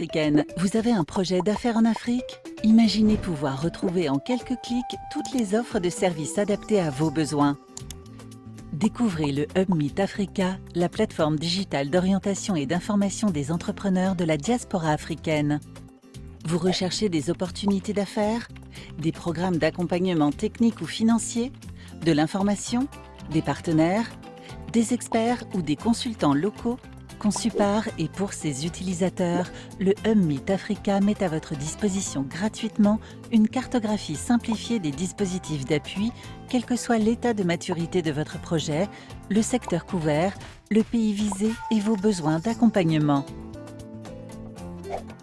Africaine. Vous avez un projet d'affaires en Afrique? Imaginez pouvoir retrouver en quelques clics toutes les offres de services adaptées à vos besoins. Découvrez le Hub Meet Africa, la plateforme digitale d'orientation et d'information des entrepreneurs de la diaspora africaine. Vous recherchez des opportunités d'affaires, des programmes d'accompagnement technique ou financier, de l'information, des partenaires, des experts ou des consultants locaux? Conçu par et pour ses utilisateurs, le Hub Meet Africa met à votre disposition gratuitement une cartographie simplifiée des dispositifs d'appui, quel que soit l'état de maturité de votre projet, le secteur couvert, le pays visé et vos besoins d'accompagnement.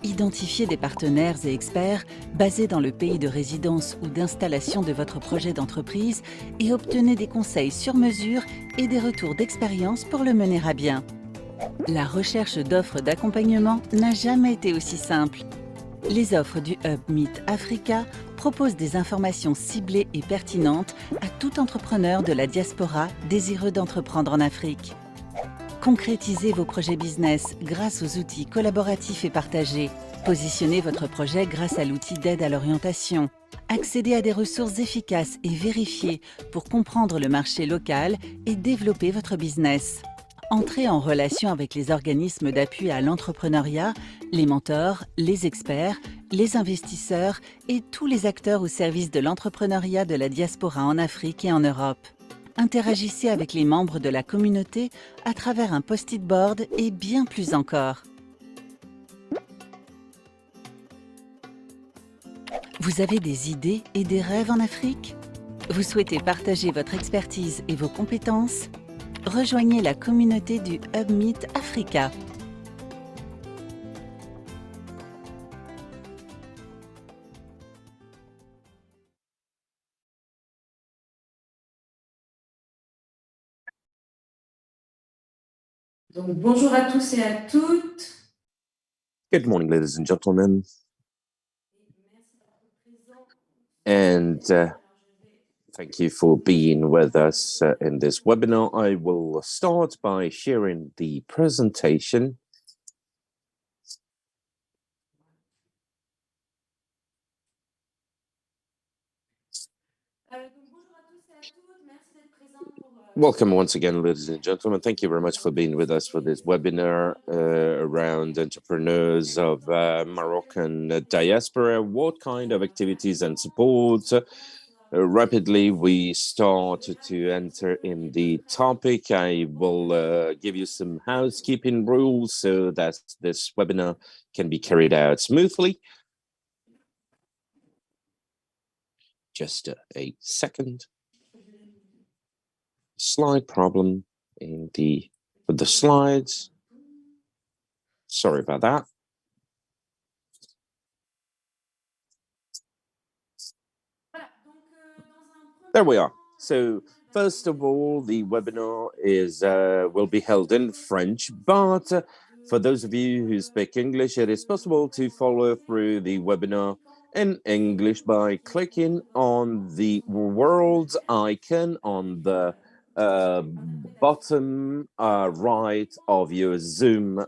Identifiez des partenaires et experts basés dans le pays de résidence ou d'installation de votre projet d'entreprise et obtenez des conseils sur mesure et des retours d'expérience pour le mener à bien. La recherche d'offres d'accompagnement n'a jamais été aussi simple. Les offres du Hub Meet Africa proposent des informations ciblées et pertinentes à tout entrepreneur de la diaspora désireux d'entreprendre en Afrique. Concrétisez vos projets business grâce aux outils collaboratifs et partagés. Positionnez votre projet grâce à l'outil d'aide à l'orientation. Accédez à des ressources efficaces et vérifiées pour comprendre le marché local et développer votre business. Entrez en relation avec les organismes d'appui à l'entrepreneuriat, les mentors, les experts, les investisseurs et tous les acteurs au service de l'entrepreneuriat de la diaspora en Afrique et en Europe. Interagissez avec les membres de la communauté à travers un post-it board et bien plus encore. Vous avez des idées et des rêves en Afrique? Vous souhaitez partager votre expertise et vos compétences? Rejoignez la communauté du Hub Meet Africa. Donc, bonjour à tous et à toutes. Good morning, ladies and gentlemen. And thank you for being with us in this webinar. I will start by sharing the presentation. Welcome once again, ladies and gentlemen. Thank you very much for being with us for this webinar around entrepreneurs of Moroccan diaspora. What kind of activities and support? Rapidly, we start to enter in the topic. I will give you some housekeeping rules so that this webinar can be carried out smoothly. Just a second. Slide problem in with the slides. Sorry about that. There we are. So first of all, the webinar is will be held in French, but for those of you who speak English, it is possible to follow through the webinar in English by clicking on the world icon on the bottom right of your Zoom.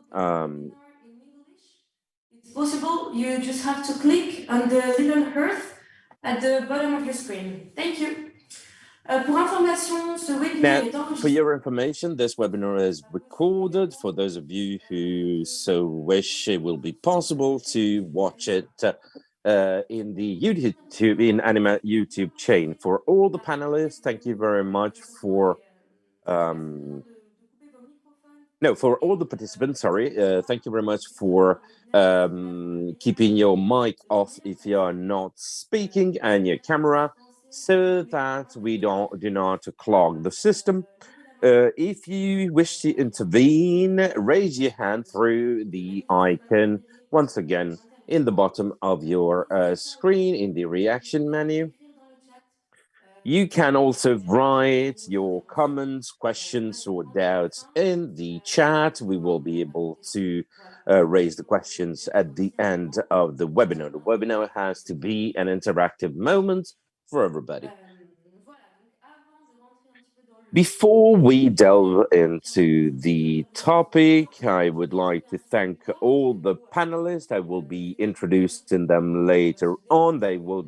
It's possible. You just have to click on the little earth at the bottom of your screen. Thank you. Now, for your information, this webinar is recorded. For those of you who so wish, it will be possible to watch it in the in ANIMA YouTube chain. For all the panelists, thank you very much for for all the participants, sorry, thank you very much for keeping your mic off if you are not speaking and your camera, so that we do not clog the system. If you wish to intervene, raise your hand through the icon once again in the bottom of your screen in the reaction menu. You can also write your comments, questions, or doubts in the chat. We will be able to raise the questions at the end of the webinar. The webinar has to be an interactive moment for everybody. Before we delve into the topic, I would like to thank all the panelists. I will be introducing them later on. I will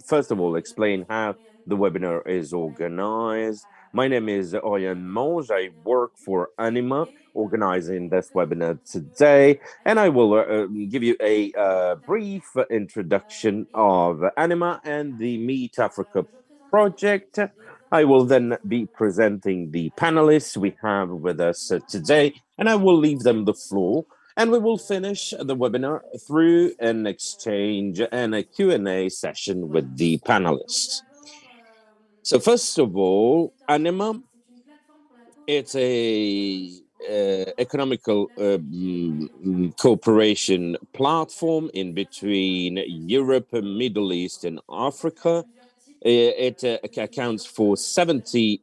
first of all explain how the webinar is organized. My name is Auriane. I work for ANIMA, organizing this webinar today, and I will give you a brief introduction of ANIMA and the Meet Africa project. I will then be presenting the panelists we have with us today, and I will leave them the floor. And we will finish the webinar through an exchange and a Q&A session with the panelists. So first of all, ANIMA, it's a economical cooperation platform in between Europe, Middle East, and Africa. It accounts for 70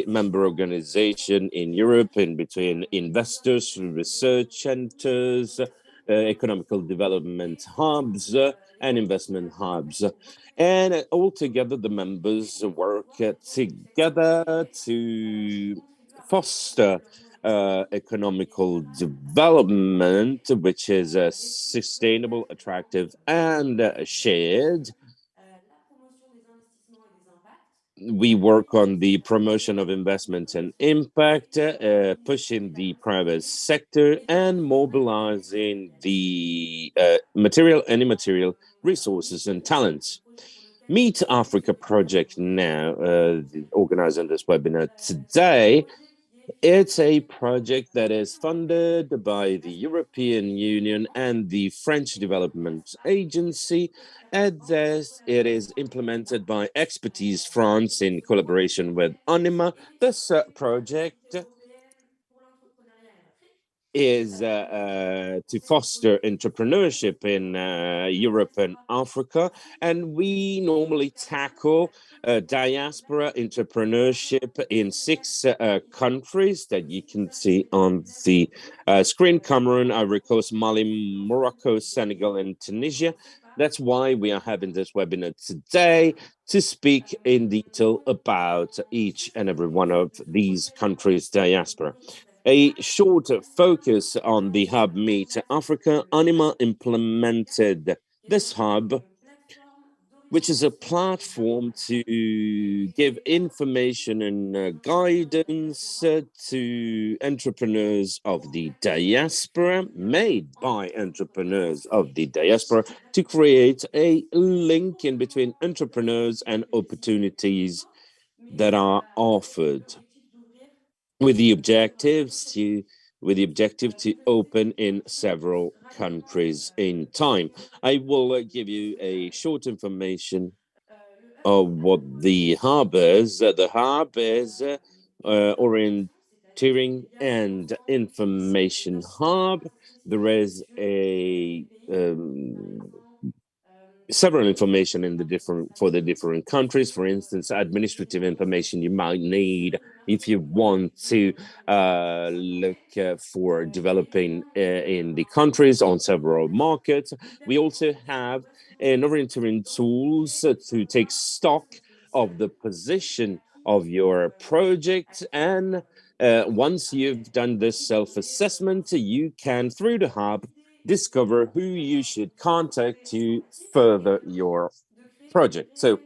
member organizations in Europe, in between investors, research centers, economical development hubs, and investment hubs. And altogether, the members work together to foster economical development, which is sustainable, attractive, and shared. We work on the promotion of investment and impact, pushing the private sector, and mobilizing the material and immaterial resources and talents. Meet Africa project now, organizing this webinar today. It's a project that is funded by the European Union and the French Development Agency, and this it is implemented by Expertise France in collaboration with ANIMA. This project is to foster entrepreneurship in Europe and Africa, and we normally tackle diaspora entrepreneurship in 6 countries that you can see on the screen: Cameroon, Ivory Coast, Mali, Morocco, Senegal, and Tunisia. That's why we are having this webinar today, to speak in detail about each and every one of these countries' diaspora. A short focus on the hub Meet Africa. ANIMA implemented this hub, which is a platform to give information and guidance to entrepreneurs of the diaspora, made by entrepreneurs of the diaspora, to create a link in between entrepreneurs and opportunities that are offered, with the objective to open in several countries in time. I will give you a short information of what the hub is. The hub is orienteering and information hub. There is a several information in the different countries. For instance, administrative information you might need if you want to look for developing in the countries on several markets. We also have an orienting tools to take stock of the position of your project, and once you've done this self-assessment, you can, through the hub, discover who you should contact to further your project. So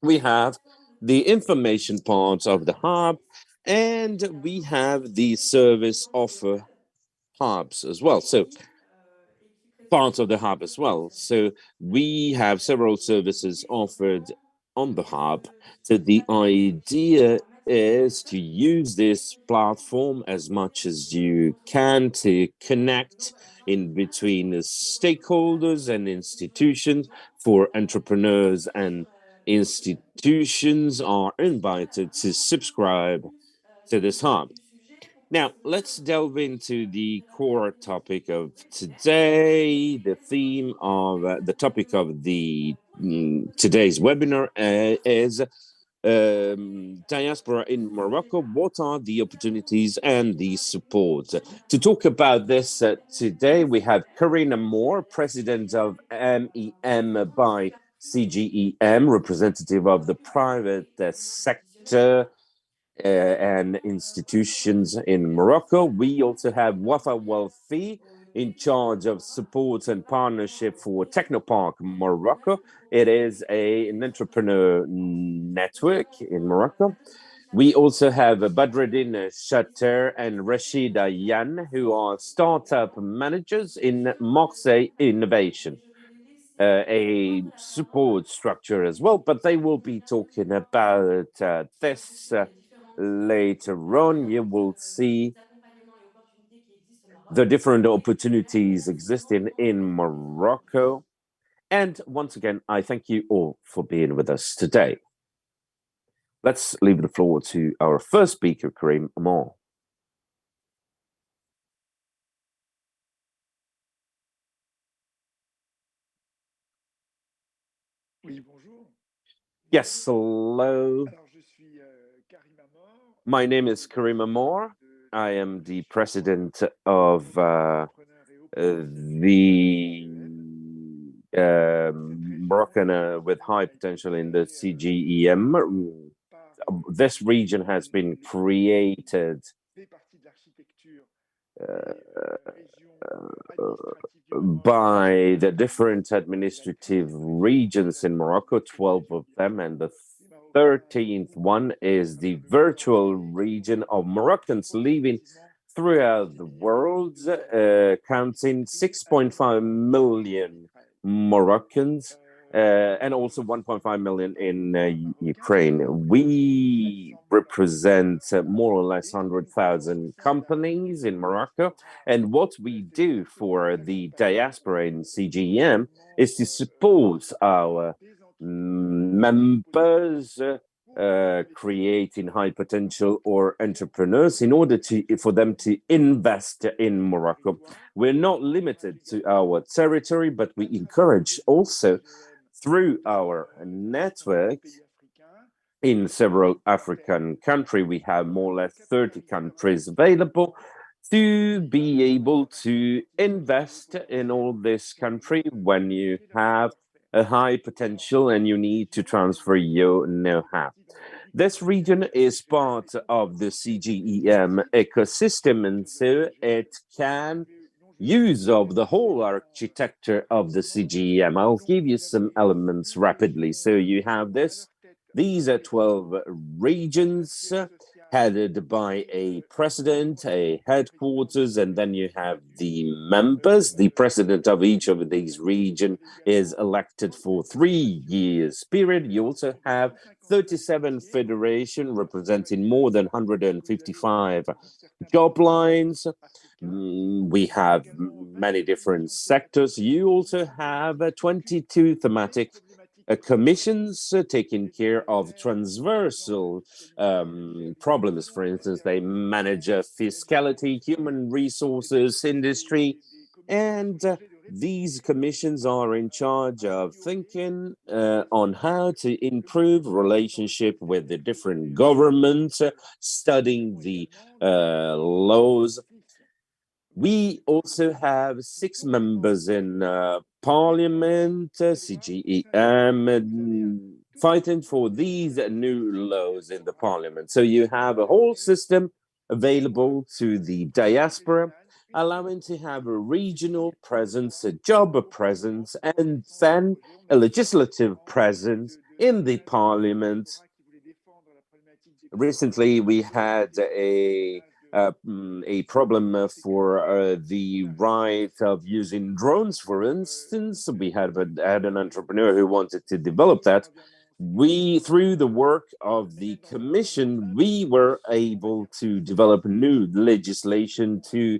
we have the information part of the hub, and we have the service offer hubs as well. So part of the hub as well. So we have several services offered on the hub. So the idea is to use this platform as much as you can to connect in between the stakeholders and institutions. For entrepreneurs and institutions are invited to subscribe to this hub. Now, let's delve into the core topic of today. The theme of the topic of the today's webinar is diaspora in Morocco. What are the opportunities and the support? To talk about this today, we have Karim Amor, president of MEM by CGEM, representative of the private sector. and institutions in Morocco. We also have Oualfi in charge of support and partnership for TECHNOPARK Morocco. It is an entrepreneur network in Morocco. We also have Badreddine Chater and Rashida Yan, who are startup managers in Marseille Innovation. A support structure as well, but they will be talking about this later on. You will see the different opportunities existing in Morocco. And once again, I thank you all for being with us today. Let's leave the floor to our first speaker, Karim Amor. Yes, hello. My name is Karim Amor. I am the president of the Moroccan with high potential in the CGEM. This region has been created by the different administrative regions in Morocco, 12 of them, and the 13th one is the virtual region of Moroccans living throughout the world, counting 6.5 million Moroccans, and also 1.5 million in Ukraine. We represent more or less 100,000 companies in Morocco. And what we do for the diaspora in CGEM is to support our members creating high potential or entrepreneurs in order for them to invest in Morocco. We're not limited to our territory, but we encourage also through our network in several African countries. We have more or less 30 countries available to be able to invest in all this country when you have a high potential and you need to transfer your know-how. This region is part of the CGEM ecosystem, and so it can use of the whole architecture of the CGEM. I'll give you some elements rapidly. So you have these are 12 regions headed by a president, a headquarters, and then you have the members. The president of each of these regions is elected for 3 years period. You also have 37 federations representing more than 155 job lines. We have many different sectors. You also have 22 thematic commissions taking care of transversal problems. For instance, they manage fiscality, human resources, industry, and these commissions are in charge of thinking on how to improve relationship with the different governments, studying the laws. We also have 6 members in Parliament, CGEM, fighting for these new laws in the Parliament. So you have a whole system available to the diaspora, allowing to have a regional presence, a job presence, and then a legislative presence in the Parliament. Recently, we had a problem for the right of using drones, for instance. We had an entrepreneur who wanted to develop that. Through the work of the commission, we were able to develop new legislation to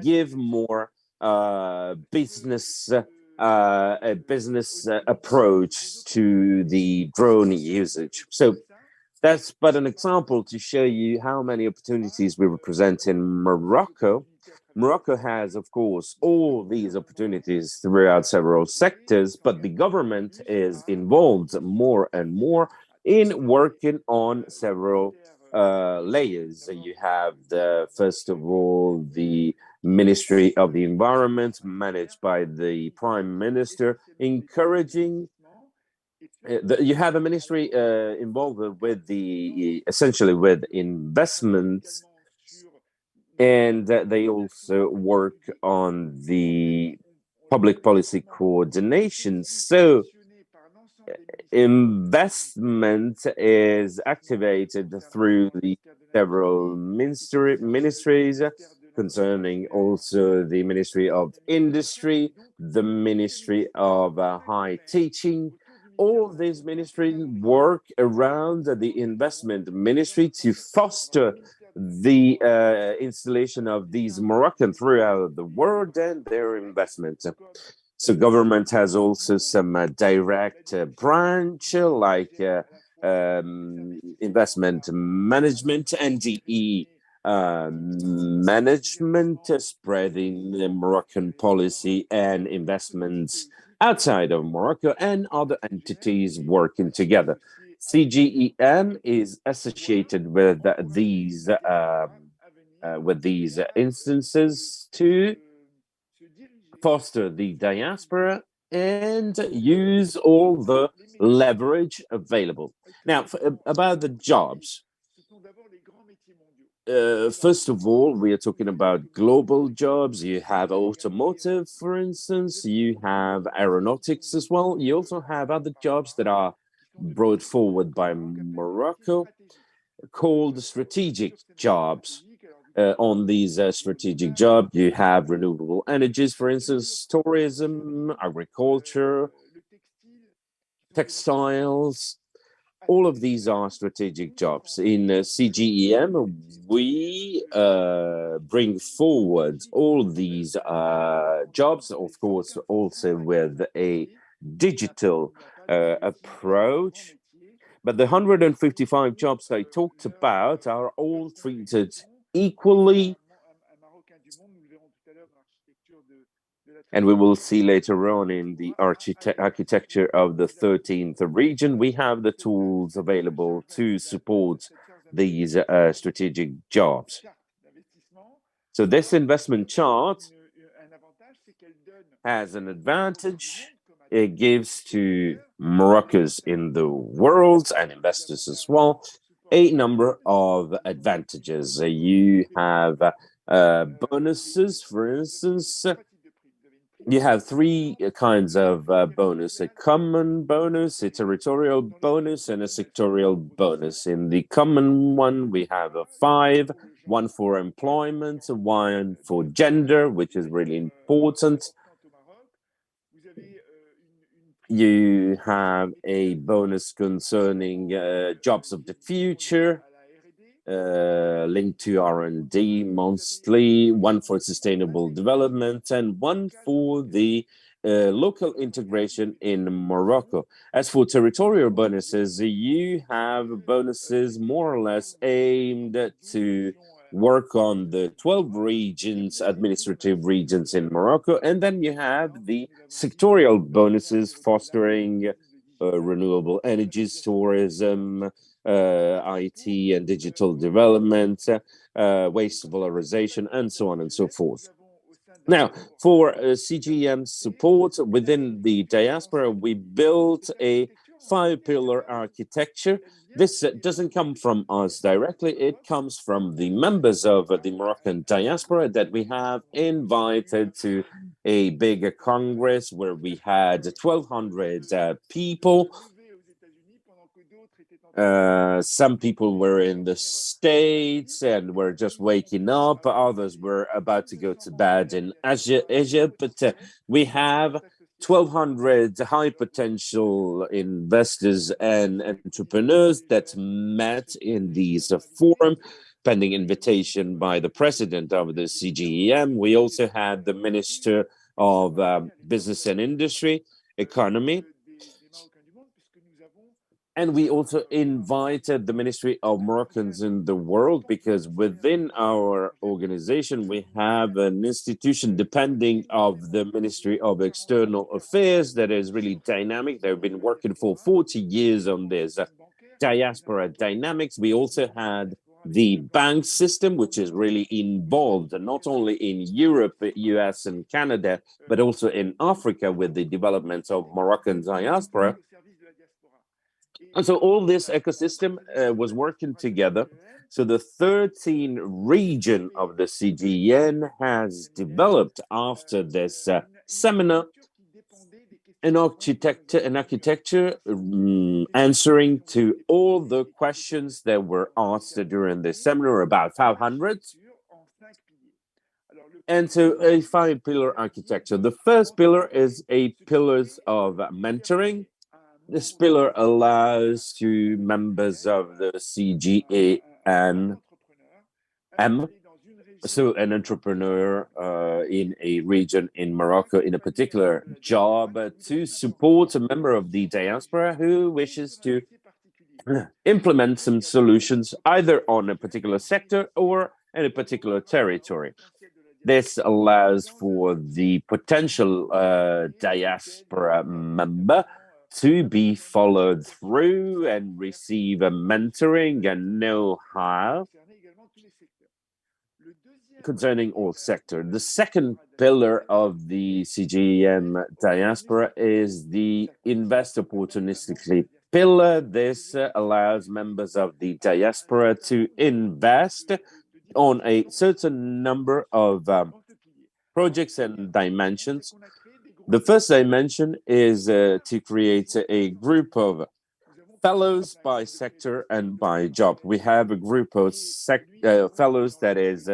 give more business approach to the drone usage. So that's but an example to show you how many opportunities we represent in Morocco. Morocco has, of course, all these opportunities throughout several sectors, but the government is involved more and more in working on several layers. You have first of all, the Ministry of the Environment, managed by the Prime Minister, encouraging you have a ministry involved with essentially with investments, and they also work on the public policy coordination. So investment is activated through the several ministries concerning also the Ministry of Industry, the Ministry of High Teaching. All these ministries work around the investment ministry to foster the installation of these Moroccan throughout the world and their investment. So government has also some direct branch like investment management, NDE management, spreading the Moroccan policy and investments outside of Morocco, and other entities working together. CGEM is associated with these instances to foster the diaspora and use all the leverage available. Now, about the jobs. First of all, we are talking about global jobs. You have automotive, for instance. You have aeronautics as well. You also have other jobs that are brought forward by Morocco called strategic jobs. On these strategic jobs, you have renewable energies, for instance, tourism, agriculture, textiles. All of these are strategic jobs. In CGEM, we bring forward all these jobs, of course, also with a digital approach. But the 155 jobs I talked about are all treated equally. And we will see later on in the architecture of the 13th region, we have the tools available to support these strategic jobs. So this investment chart has an advantage. It gives to Moroccans in the world and investors as well a number of advantages. You have bonuses, for instance. You have three kinds of bonus: a common bonus, a territorial bonus, and a sectorial bonus. In the common one, we have a 5, one for employment, one for gender, which is really important. You have a bonus concerning jobs of the future, linked to R&D mostly, one for sustainable development, and one for the local integration in Morocco. As for territorial bonuses, you have bonuses more or less aimed to work on the 12 regions, administrative regions in Morocco, and then you have the sectorial bonuses fostering renewable energies, tourism, IT and digital development, waste valorization, and so on and so forth. Now, for CGEM support within the diaspora, we built a 5-pillar architecture. This doesn't come from us directly. It comes from the members of the Moroccan diaspora that we have invited to a big congress where we had 1,200 people. Some people were in the States and were just waking up. Others were about to go to bed in Egypt. But we have 1,200 high potential investors and entrepreneurs that met in these forum, pending invitation by the president of the CGEM. We also had the Minister of Business and Industry, Economy. And we also invited the Ministry of Moroccans in the world, because within our organization, we have an institution depending of the Ministry of External Affairs that is really dynamic. They've been working for 40 years on this diaspora dynamics. We also had the bank system, which is really involved not only in Europe, US, and Canada, but also in Africa with the development of Moroccan diaspora. And so all this ecosystem was working together. So the 13 region of the CGEM has developed after this seminar an architecture answering to all the questions that were asked during this seminar, about 500. And so a 5-pillar architecture. The first pillar is a pillars of mentoring. This pillar allows to members of the CGEM, so an entrepreneur in a region in Morocco in a particular job, to support a member of the diaspora who wishes to implement some solutions either on a particular sector or in a particular territory. This allows for the potential diaspora member to be followed through and receive a mentoring and know-how concerning all sectors. The second pillar of the CGEM diaspora is the invest opportunistically pillar. This allows members of the diaspora to invest on a certain number of projects and dimensions. The first dimension is to create a group of fellows by sector and by job. We have a group of fellows that is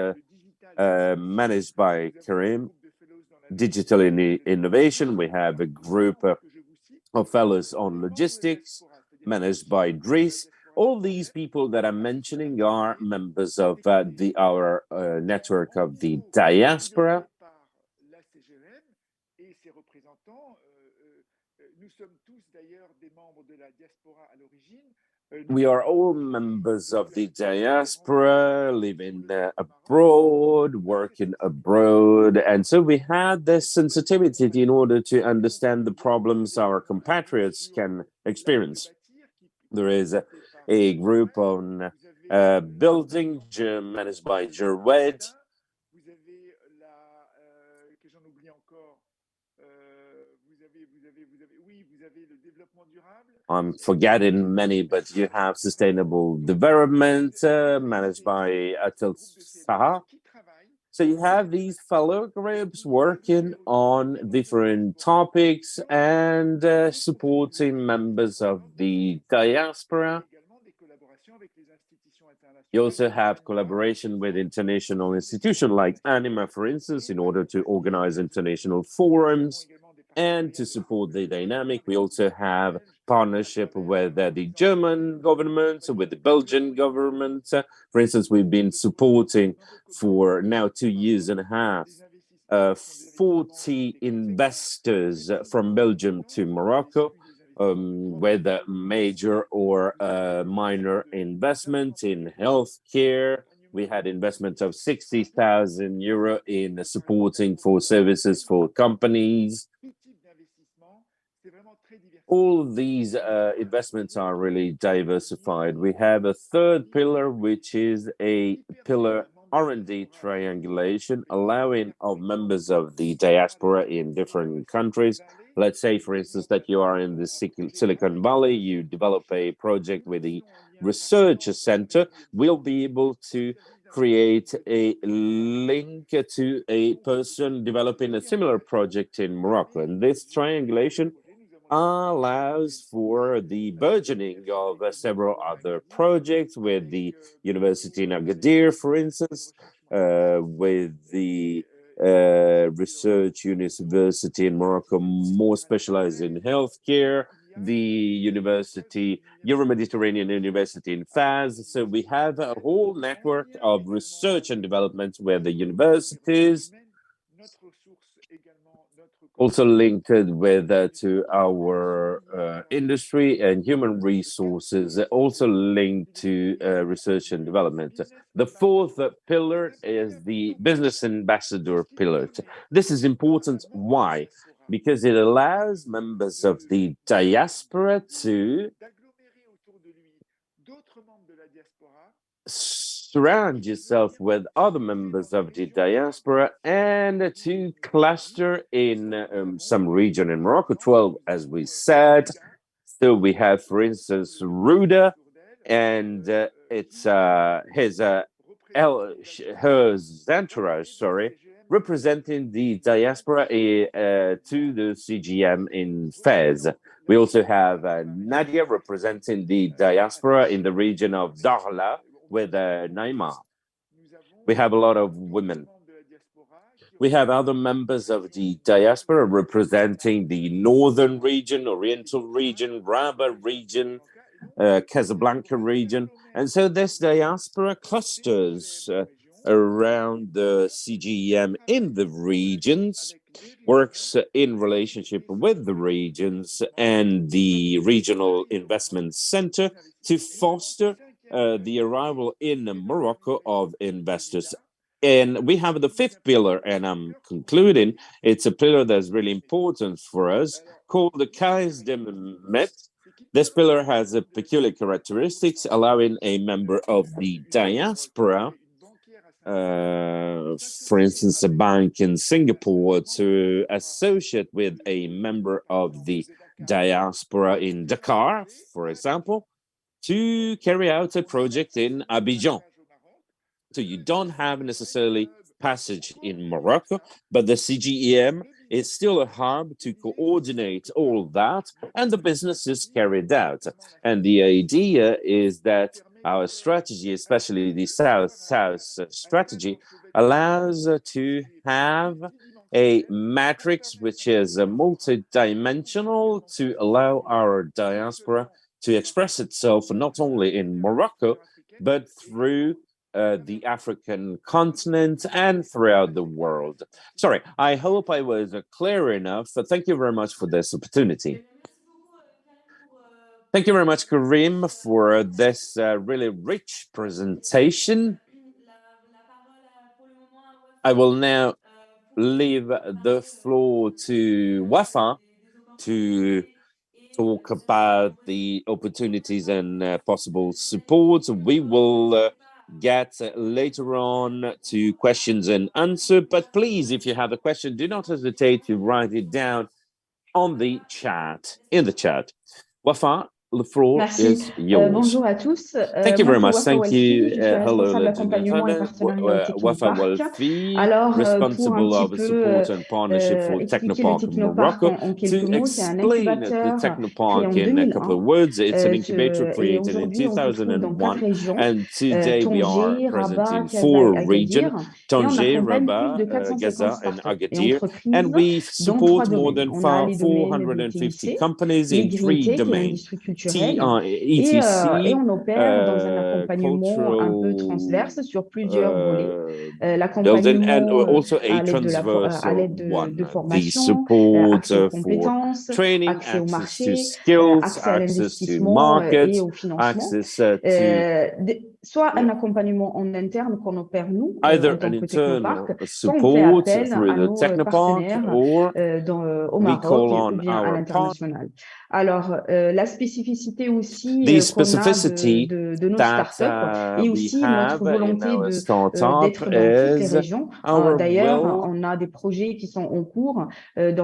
managed by Karim, digital innovation. We have a group of fellows on logistics, managed by Dries. All these people that I'm mentioning are members of our network of the diaspora. We are all members of the diaspora, living abroad, working abroad. And so we had this sensitivity in order to understand the problems our compatriots can experience. There is a group on building managed by Gerwed. I'm forgetting many, but you have sustainable development managed by Atel Saha. So you have these fellow groups working on different topics and supporting members of the diaspora. You also have collaboration with international institutions like ANIMA, for instance, in order to organize international forums and to support the dynamic. We also have partnership with the German government, with the Belgian government. For instance, we've been supporting for now 2.5 years 40 investors from Belgium to Morocco, whether major or minor investment in healthcare. We had investment of 60,000 euro in supporting for services for companies. All these investments are really diversified. We have a third pillar, which is a pillar R&D triangulation, allowing of members of the diaspora in different countries. Let's say, for instance, that you are in the Silicon Valley, you develop a project with the research center. We'll be able to create a link to a person developing a similar project in Morocco. And this triangulation allows for the burgeoning of several other projects with the University in Agadir, for instance, with the research university in Morocco, more specialized in healthcare, the university, Euro-Mediterranean University in Fez. So we have a whole network of research and development where the universities also linked with to our industry and human resources, also linked to research and development. The fourth pillar is the business ambassador pillar. This is important. Why? Because it allows members of the diaspora to surround yourself with other members of the diaspora and to cluster in some region in Morocco, 12, as we said, So we have, for instance, Ruda, and it's her entourage, sorry, representing the diaspora to the CGM in Fez. We also have Nadia representing the diaspora in the region of Darla with ANIMA. We have a lot of women. We have other members of the diaspora representing the northern region, Oriental region, Rabat region, Casablanca region. And so this diaspora clusters around the CGEM in the regions, works in relationship with the regions and the Regional Investment Center to foster the arrival in Morocco of investors. And we have the fifth pillar, and I'm concluding. It's a pillar that's really important for us, called the Caisse de Met. This pillar has a peculiar characteristics, allowing a member of the diaspora, for instance, a bank in Singapore, to associate with a member of the diaspora in Dakar, for example, to carry out a project in Abidjan. So you don't have necessarily passage in Morocco, but the CGEM is still a hub to coordinate all that, and the business is carried out. And the idea is that our strategy, especially the South-South strategy, allows to have a matrix which is multi-dimensional to allow our diaspora to express itself not only in Morocco, but through the African continent and throughout the world. Sorry, I hope I was clear enough. Thank you very much for this opportunity. Thank you very much, Karim, for this really rich presentation. I will now leave the floor to Ouafa to talk about the opportunities and possible support. We will get later on to questions and answer, but please, if you have a question, do not hesitate to write it down on the chat, in the chat. Ouafa, the floor is yours. Bonjour à tous. Thank you very much. Ouafa Thank you. Oualfi, je suis Hello, responsable ladies and accompagnement et gentlemen. partenariat au Ouafa TECHNOPARK. Oualfi, Alors, pour un responsible petit of peu support and partnership for expliquer le TECHNOPARK TECHNOPARK Morocco. en quelques To mots, c'est un explain the incubateur créé TECHNOPARK en in a couple of 2001. words, it's an incubator Et created in aujourd'hui, on se trouve dans 4 2001, régions, and today we are Tanger, present Rabat, in Gaza 4 et regions, Agadir. Et on Tanger, accompagne plus Rabat, de 450 Gaza, and startups et Agadir, entreprises and we dans 3 support more domaines. than On a les domaines de 450 TIC, companies in 3 l'Igrité, qui est domains. l'industrie culturelle, ETC, et on opère dans un accompagnement un peu transverse sur plusieurs volets. L'accompagnement and also a à l'aide de, one, formation, the support accès aux for compétences, training, accès au access to marché, skills, accès à access to l'investissement et markets, au financement. access to Soit un accompagnement en interne qu'on opère nous, either en tant an que internal TECHNOPARK, soit on fait support appel through à the nos TECHNOPARK, partenaires or au we Maroc call ou on bien à our l'international. Alors, la spécificité aussi the qu'on a specificity de nos that startups et we aussi have notre in volonté our startup d'être dans toutes les is régions. our D'ailleurs, will on a des projets qui sont en cours à we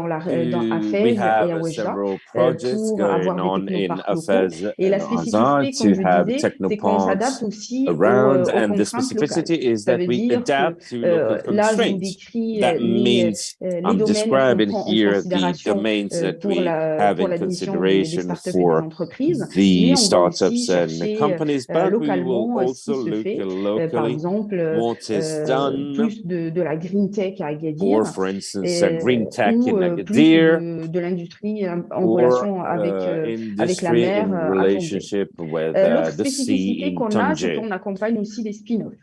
Fès et à have Ouafa several projects pour going avoir des on in technoparks locaux. Fez Et la and Gaza spécificité, comme to je have disais, c'est qu'on s'adapte technoparks aussi around, aux and the contraintes locales. specificity is Ça that veut we dire adapt que to local là, je vous constraints. décris That means les I'm domaines qu'on describing prend en here the considération domains that pour we have in l'admission des consideration startups et des for entreprises, the mais on va aussi startups and chercher companies, but we will localement ce qui also se look fait. Par locally exemple, what is done plus de la green tech à Agadir, for instance, green tech ou in plus Agadir, de l'industrie en or relation avec la industry mer in à Tanger. relationship with L'autre the sea spécificité in qu'on a, c'est Tanger. qu'on accompagne aussi des spin-offs.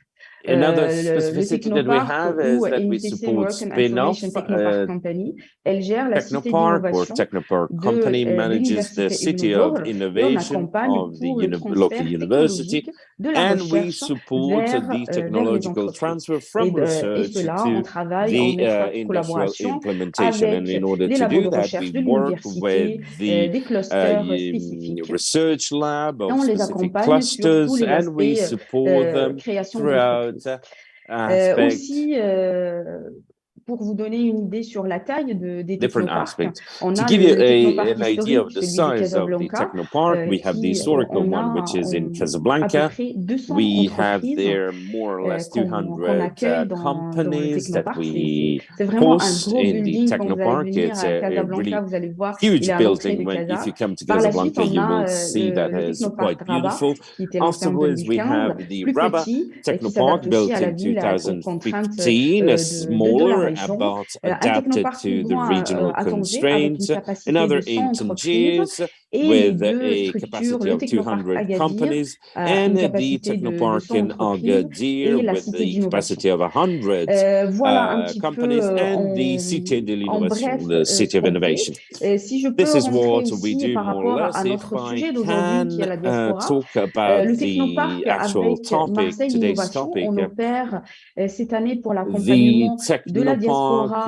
Another Le specificity that we TECHNOPARK have ou is that we NITC support Moroccan spin-off. Information Technopark Company, elle gère la cité TECHNOPARK or d'innovation TECHNOPARK de company manages the l'université Ibn city of Gobr et on innovation accompagne of the pour le local transfert university, technologique de la and we recherche support vers the les technological entreprises. transfer from Et research cela, on to travaille en the étroite industrial collaboration implementation. And avec in order les to labos do de that, we recherche de work l'université, with the des clusters spécifiques. research lab Et of on les specific accompagne sur tous clusters, les and we aspects support them création throughout d'entreprise. aspects. Aussi, pour vous donner une idée sur la taille des different technoparks, aspects. on To a give you le technopark an idea of historique, the celui de size of the Casablanca, technopark, we have the qui historical on one, which a is in à peu Casablanca. près 200 We have entreprises there more or less qu'on 200 accueille dans le companies that technopark. we C'est vraiment un host gros in the building. Quand vous allez technopark. venir It's à a Casablanca, really vous allez voir, il huge est à l'entrée building. de If you Casa. come to Par la suite, Casablanca, on you will a see that le is technopark quite Rabat, beautiful. qui était lancé en Afterwards, we 2015, have the plus Rabat petit, qui s'adapte Technopark aussi built à la in ville, aux contraintes 2015, a de la smaller, région. but Un adapted technopark plus to the grand regional à Tanger, avec une constraints. capacité de Another 100 in entreprises, Tangiers et les with deux a structures, capacity le of technopark 200 Agadir, companies, une and the capacité de Technopark 100 in entreprises, Agadir et la with cité the d'innovation. capacity of 100 Voilà un petit companies, peu and the Cité de en l'Innovation, bref the ce City of qu'on fait. Innovation. Si je This peux is rentrer what we aussi do par more or rapport less. à If notre I sujet d'aujourd'hui, qui est la can diaspora, talk about le the technopark actual avec topic, Marseille today's Innovation, topic, on opère cette année pour the l'accompagnement de la Technopark diaspora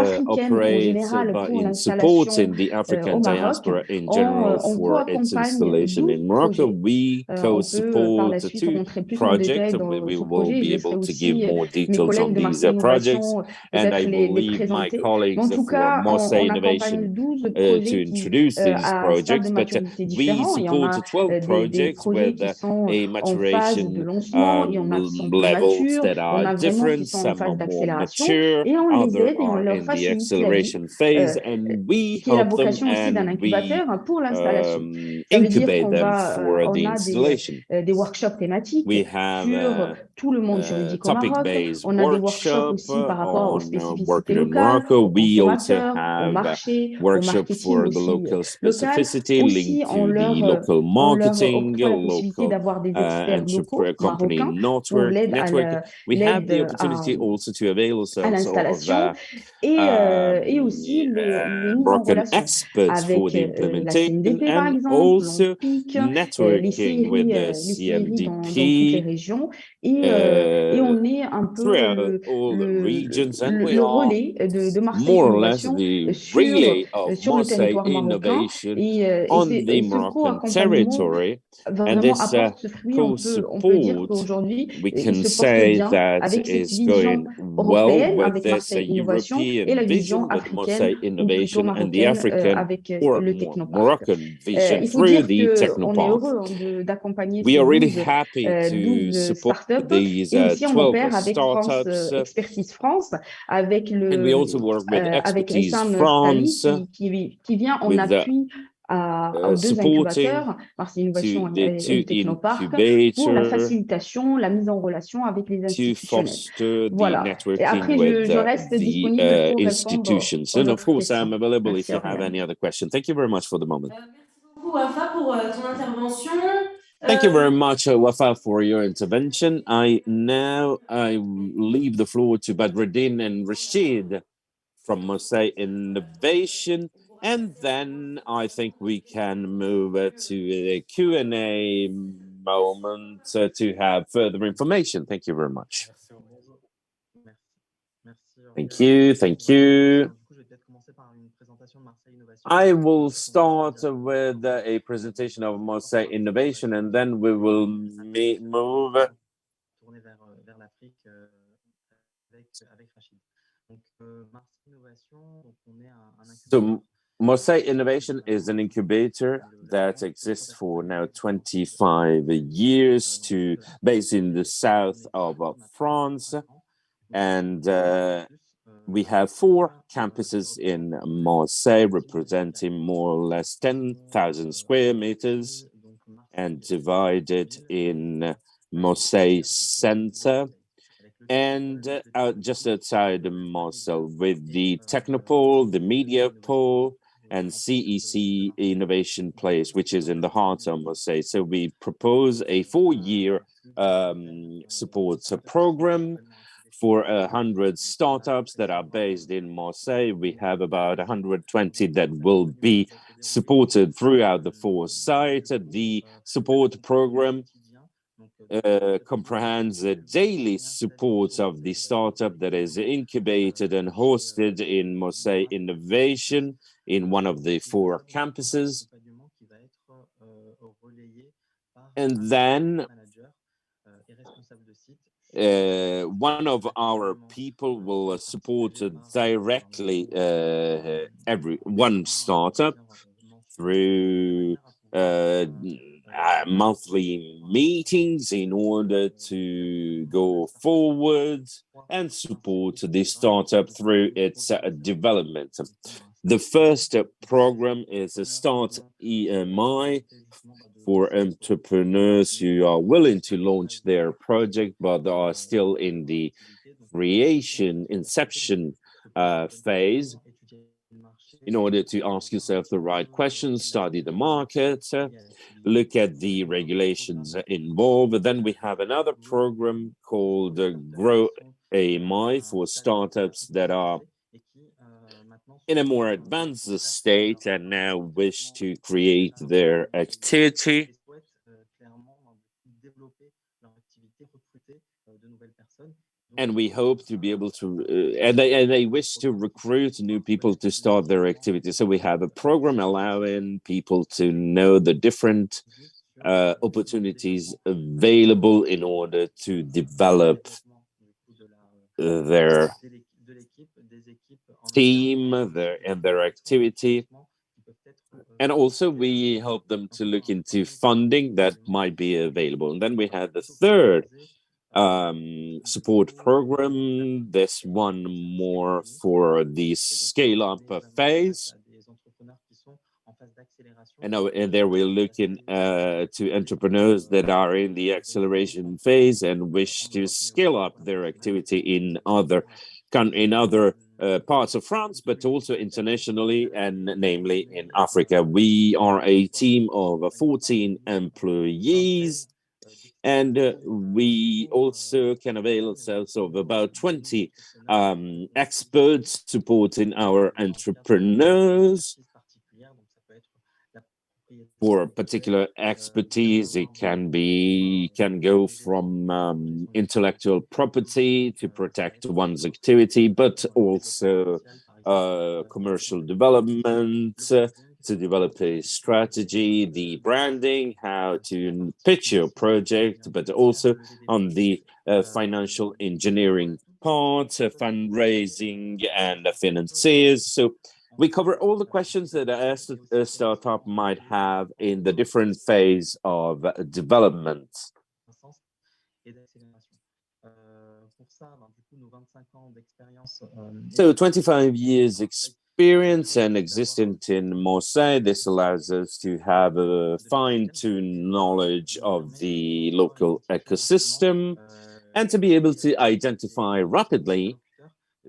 africaine en operates général pour in support l'installation in the African au Maroc. diaspora in general On for its co-accompagne installation 12 in Morocco. projets. We On peut par co-support la suite two rentrer plus en projects, détail and we sur le will projet. Je be laisserai able to give aussi more mes details collègues on de these Marseille projects. Innovation And I peut-être will les leave my présenter. Mais en colleagues tout for cas, Marseille on accompagne Innovation 12 to projets qui introduce these à un stade de projects, but maturité we différent. Il y en support a 12 des projects projets with qui sont a en phase de maturation lancement, il y en a qui sont plus levels matures, that il y en are a vraiment qui different. sont en Some are phase more d'accélération, mature, et on les others aide et on are leur in the facilite la vie, acceleration phase, and we qui est la help them vocation aussi d'un and we incubateur pour l'installation. Ça veut dire incubate qu'on them for the on a installation. des workshops thématiques We have sur tout le monde juridique au Maroc. topic-based On a des workshops workshop aussi par rapport aux on spécificités working in locales, Morocco. aux We also consommateurs, au have marché, au workshop marketing for the aussi local local. specificity Aussi, linked to the local on leur marketing, octroie la possibilité local d'avoir des experts locaux company marocains pour network. We have the l'aide opportunity also to avail à ourselves of l'installation, et aussi les mises en Moroccan relation experts for avec the la implementation, CNDP par and exemple, also l'OMPIC, networking with the les séries dans toutes les CMDP régions, et on est un peu throughout all the regions, and we le are relais de Marseille more or less Innovation the relay of sur le Marseille territoire marocain, innovation et on the ce Moroccan co-accompagnement territory. And vraiment this apporte ce fruit. On peut dire co-support, qu'aujourd'hui, we il can se porte say bien that avec cette is vision going well européenne with avec this Marseille Innovation et European la vision vision with africaine Marseille ou plutôt innovation and the marocaine African avec or le more Technopark. Moroccan vision Il faut through dire the qu'on est Technopark. heureux d'accompagner We ces are really 12, happy to 12 support startups, these et aussi on 12 opère avec France startups. Expertise France, avec And we also work with avec Expertise Essam Stali France qui vient en with appui aux deux supporting incubateurs, Marseille to Innovation the et two le Technopark, pour la incubator facilitation, la mise en relation avec les to institutionnels. foster the Voilà. Et networking après, with je reste disponible pour répondre institutions. aux And of autres course, I'm questions. available if Merci, you have Auriane. any other question. Thank you very much for the moment. Merci beaucoup, Ouafa, pour ton intervention. Thank you very much, Ouafa, for your intervention. I leave the floor to Badreddine and Rashid from Marseille Innovation, and then I think we can move to a Q&A moment to have further information. Thank you very much. Thank you. Thank you. I will start with a presentation of Marseille Innovation, and then we will move so Marseille Innovation is an incubator that exists for now 25 years, based in the south of France, and we have 4 campuses in Marseille, representing more or less 10,000 square meters, and divided in Marseille Center and just outside Marseille, with the Technopole, the Media Pole, and CEC Innovation Place, which is in the heart of Marseille. So we propose a 4-year support program for 100 startups that are based in Marseille. We have about 120 that will be supported throughout the 4 sites. The support program comprehends a daily support of the startup that is incubated and hosted in Marseille Innovation in one of the 4 campuses. And then one of our people will support directly every one startup through monthly meetings in order to go forward and support the startup through its development. The first program is a Start EMI for entrepreneurs who are willing to launch their project but are still in the inception phase, in order to ask yourself the right questions, study the market, look at the regulations involved. Then we have another program called Grow AMI for startups that are in a more advanced state and now wish to create their activity. And we hope to be able to, and they wish to recruit new people to start their activity. So we have a program allowing people to know the different opportunities available in order to develop their team and their activity. And also we help them to look into funding that might be available. And then we have the third support program, this one more for the scale-up phase. And there we're looking to entrepreneurs that are in the acceleration phase and wish to scale up their activity in other parts of France, but also internationally, and namely in Africa. We are a team of 14 employees, and we also can avail ourselves of about 20 experts supporting our entrepreneurs. For particular expertise, it can go from intellectual property to protect one's activity, but also commercial development, to develop a strategy, the branding, how to pitch your project, but also on the financial engineering part, fundraising and financiers. So we cover all the questions that a startup might have in the different phase of development. So 25 years experience and existent in Marseille. This allows us to have a fine-tuned knowledge of the local ecosystem and to be able to identify rapidly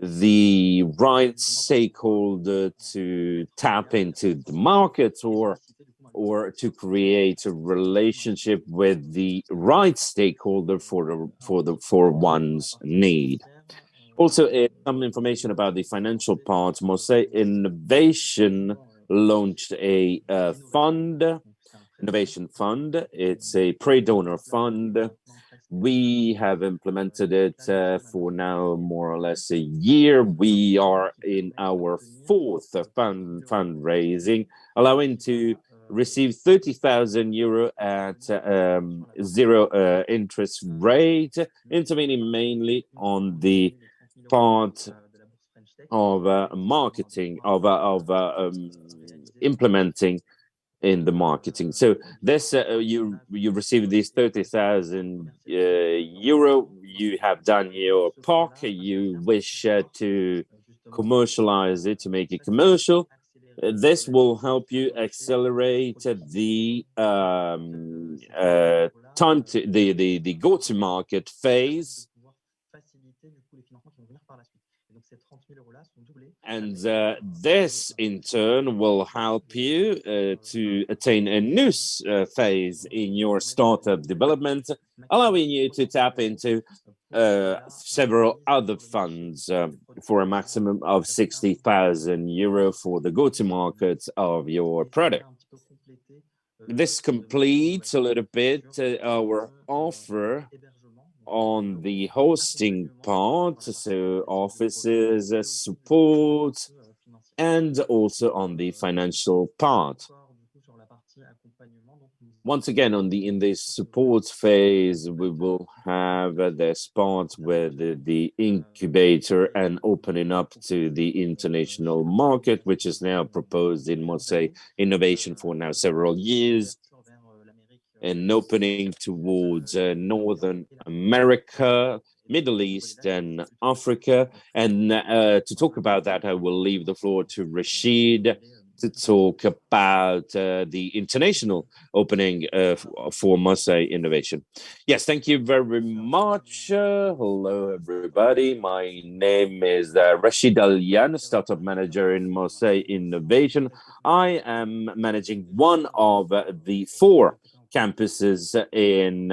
the right stakeholder to tap into the market or to create a relationship with the right stakeholder for one's need. Also, some information about the financial part. Marseille Innovation launched a innovation fund. It's a pre-donor fund. We have implemented it for now more or less a year. We are in our fourth fundraising, allowing to receive 30,000 euro at zero interest rate, intervening mainly on the part of marketing, of implementing in the marketing. So this you receive these 30,000 euro. You have done your POC. You wish to commercialize it, to make it commercial. This will help you accelerate the time to the go-to-market phase. And this, in turn, will help you to attain a new phase in your startup development, allowing you to tap into several other funds for a maximum of 60,000 euro for the go-to-market of your product. This completes a little bit our offer on the hosting part, so offices, support, and also on the financial part. Once again, in the support phase, we will have the spot with the incubator and opening up to the international market, which is now proposed in Marseille Innovation for now several years, and opening towards Northern America, Middle East, and Africa. And to talk about that, I will leave the floor to Rashid to talk about the international opening for Marseille Innovation. Yes, thank you very much. Hello, everybody. My name is Rashid Alian, Startup Manager in Marseille Innovation. I am managing one of the four campuses in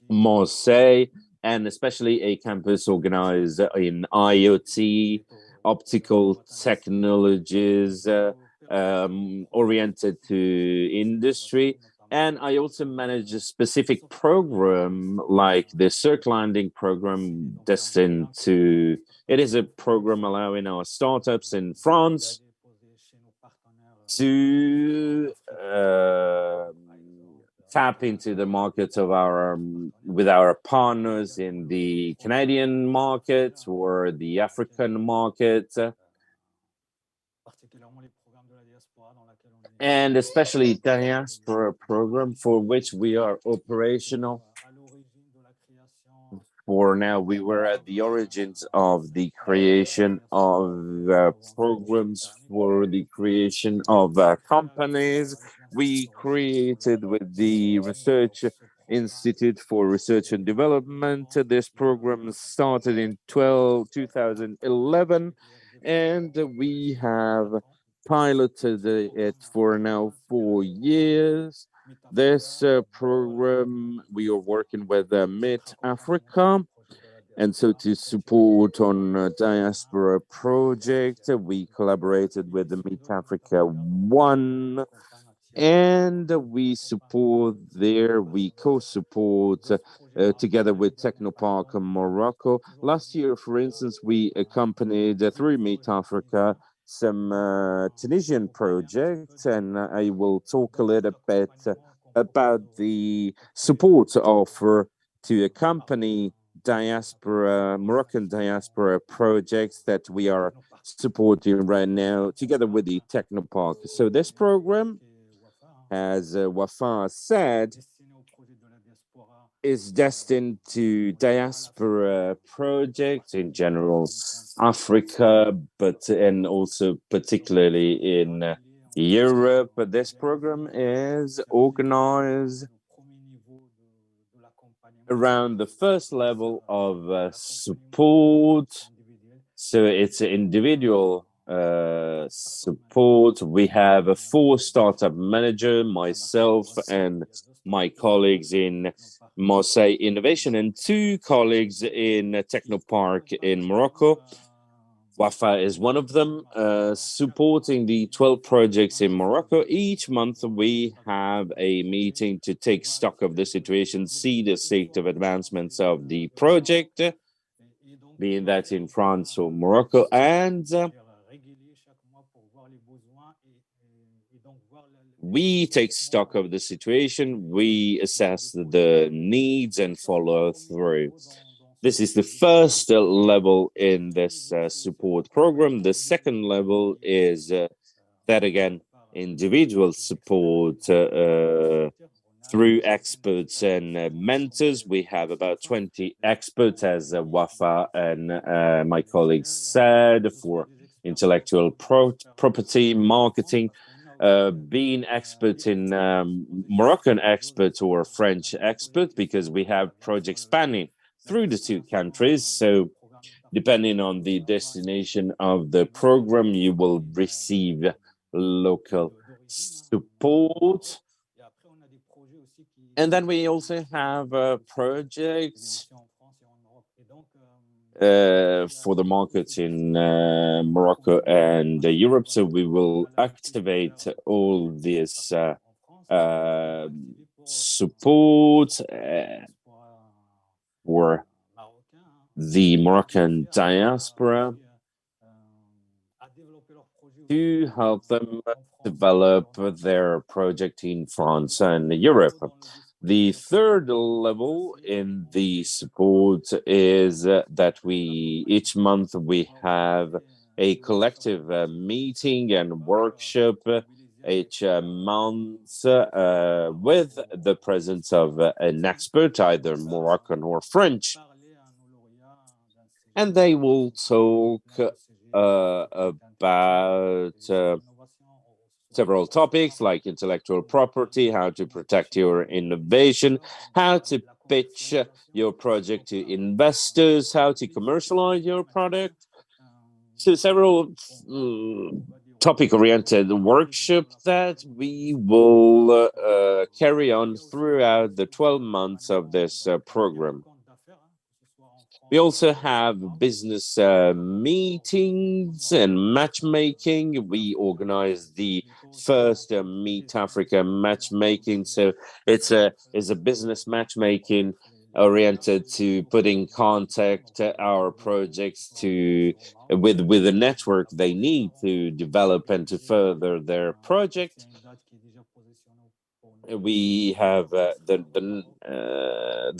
Marseille, and especially a campus organized in IoT, optical technologies, oriented to industry. And I also manage a specific program like the Circle Landing program destined to, it is a program allowing our startups in France to tap into the market of our with our partners in the Canadian market or the African market, and especially diaspora program for which we are operational. For now, we were at the origins of the creation of programs for the creation of companies. We created with the Research Institute for Research and Development. This program started in 2011, and we have piloted it for now 4 years. This program, we are working with Mid Africa, and so to support on diaspora project, we collaborated with the Mid Africa One, and we support there, we co-support together with TECHNOPARK in Morocco. Last year, for instance, we accompanied through Mid Africa some Tunisian projects, and I will talk a little bit about the support offer to accompany diaspora, Moroccan diaspora projects that we are supporting right now together with the TECHNOPARK. So this program, as Ouafa said, is destined to diaspora projects in general, Africa, and also particularly in Europe. But this program is organized around the first level of support. So it's individual support. We have a 4 startup manager, myself and my colleagues in Marseille Innovation, and 2 colleagues in TECHNOPARK in Morocco. Ouafa is one of them, supporting the 12 projects in Morocco. Each month we have a meeting to take stock of the situation, see the state of advancements of the project, being that in France or Morocco, and we take stock of the situation, we assess the needs and follow through. This is the first level in this support program. The second level is that again, individual support through experts and mentors. We have about 20 experts, as Ouafa and my colleagues said, for intellectual property, marketing, being experts in Moroccan experts or French experts, because we have projects spanning through the 2 countries. So depending on the destination of the program, you will receive local support. And then we also have projects for the markets in Morocco and Europe. So we will activate all this support for the Moroccan diaspora. to help them develop their project in France and Europe. The third level in the support is that each month we have a collective meeting and workshop each month with the presence of an expert, either Moroccan or French. And they will talk about several topics like intellectual property, how to protect your innovation, how to pitch your project to investors, how to commercialize your product. So several topic-oriented workshops that we will carry on throughout the 12 months of this program. We also have business meetings and matchmaking. We organized the first Meet Africa matchmaking. So it's a business matchmaking oriented to put in contact our projects with the network they need to develop and to further their project. We have the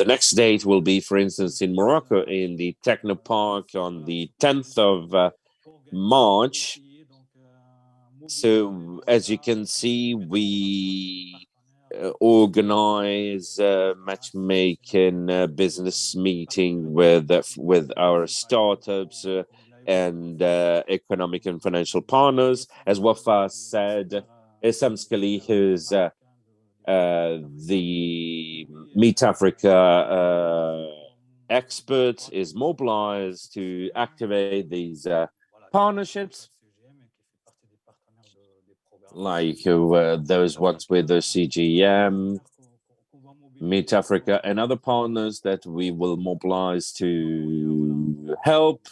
next date will be, for instance, in Morocco in the TECHNOPARK on the 10th of March. So as you can see, we organize matchmaking business meeting with our startups and economic and financial partners. As Ouafa said, essentially who's the Meet Africa expert is mobilized to activate these partnerships, like those ones with the CGEM, Meet Africa, and other partners that we will mobilize to help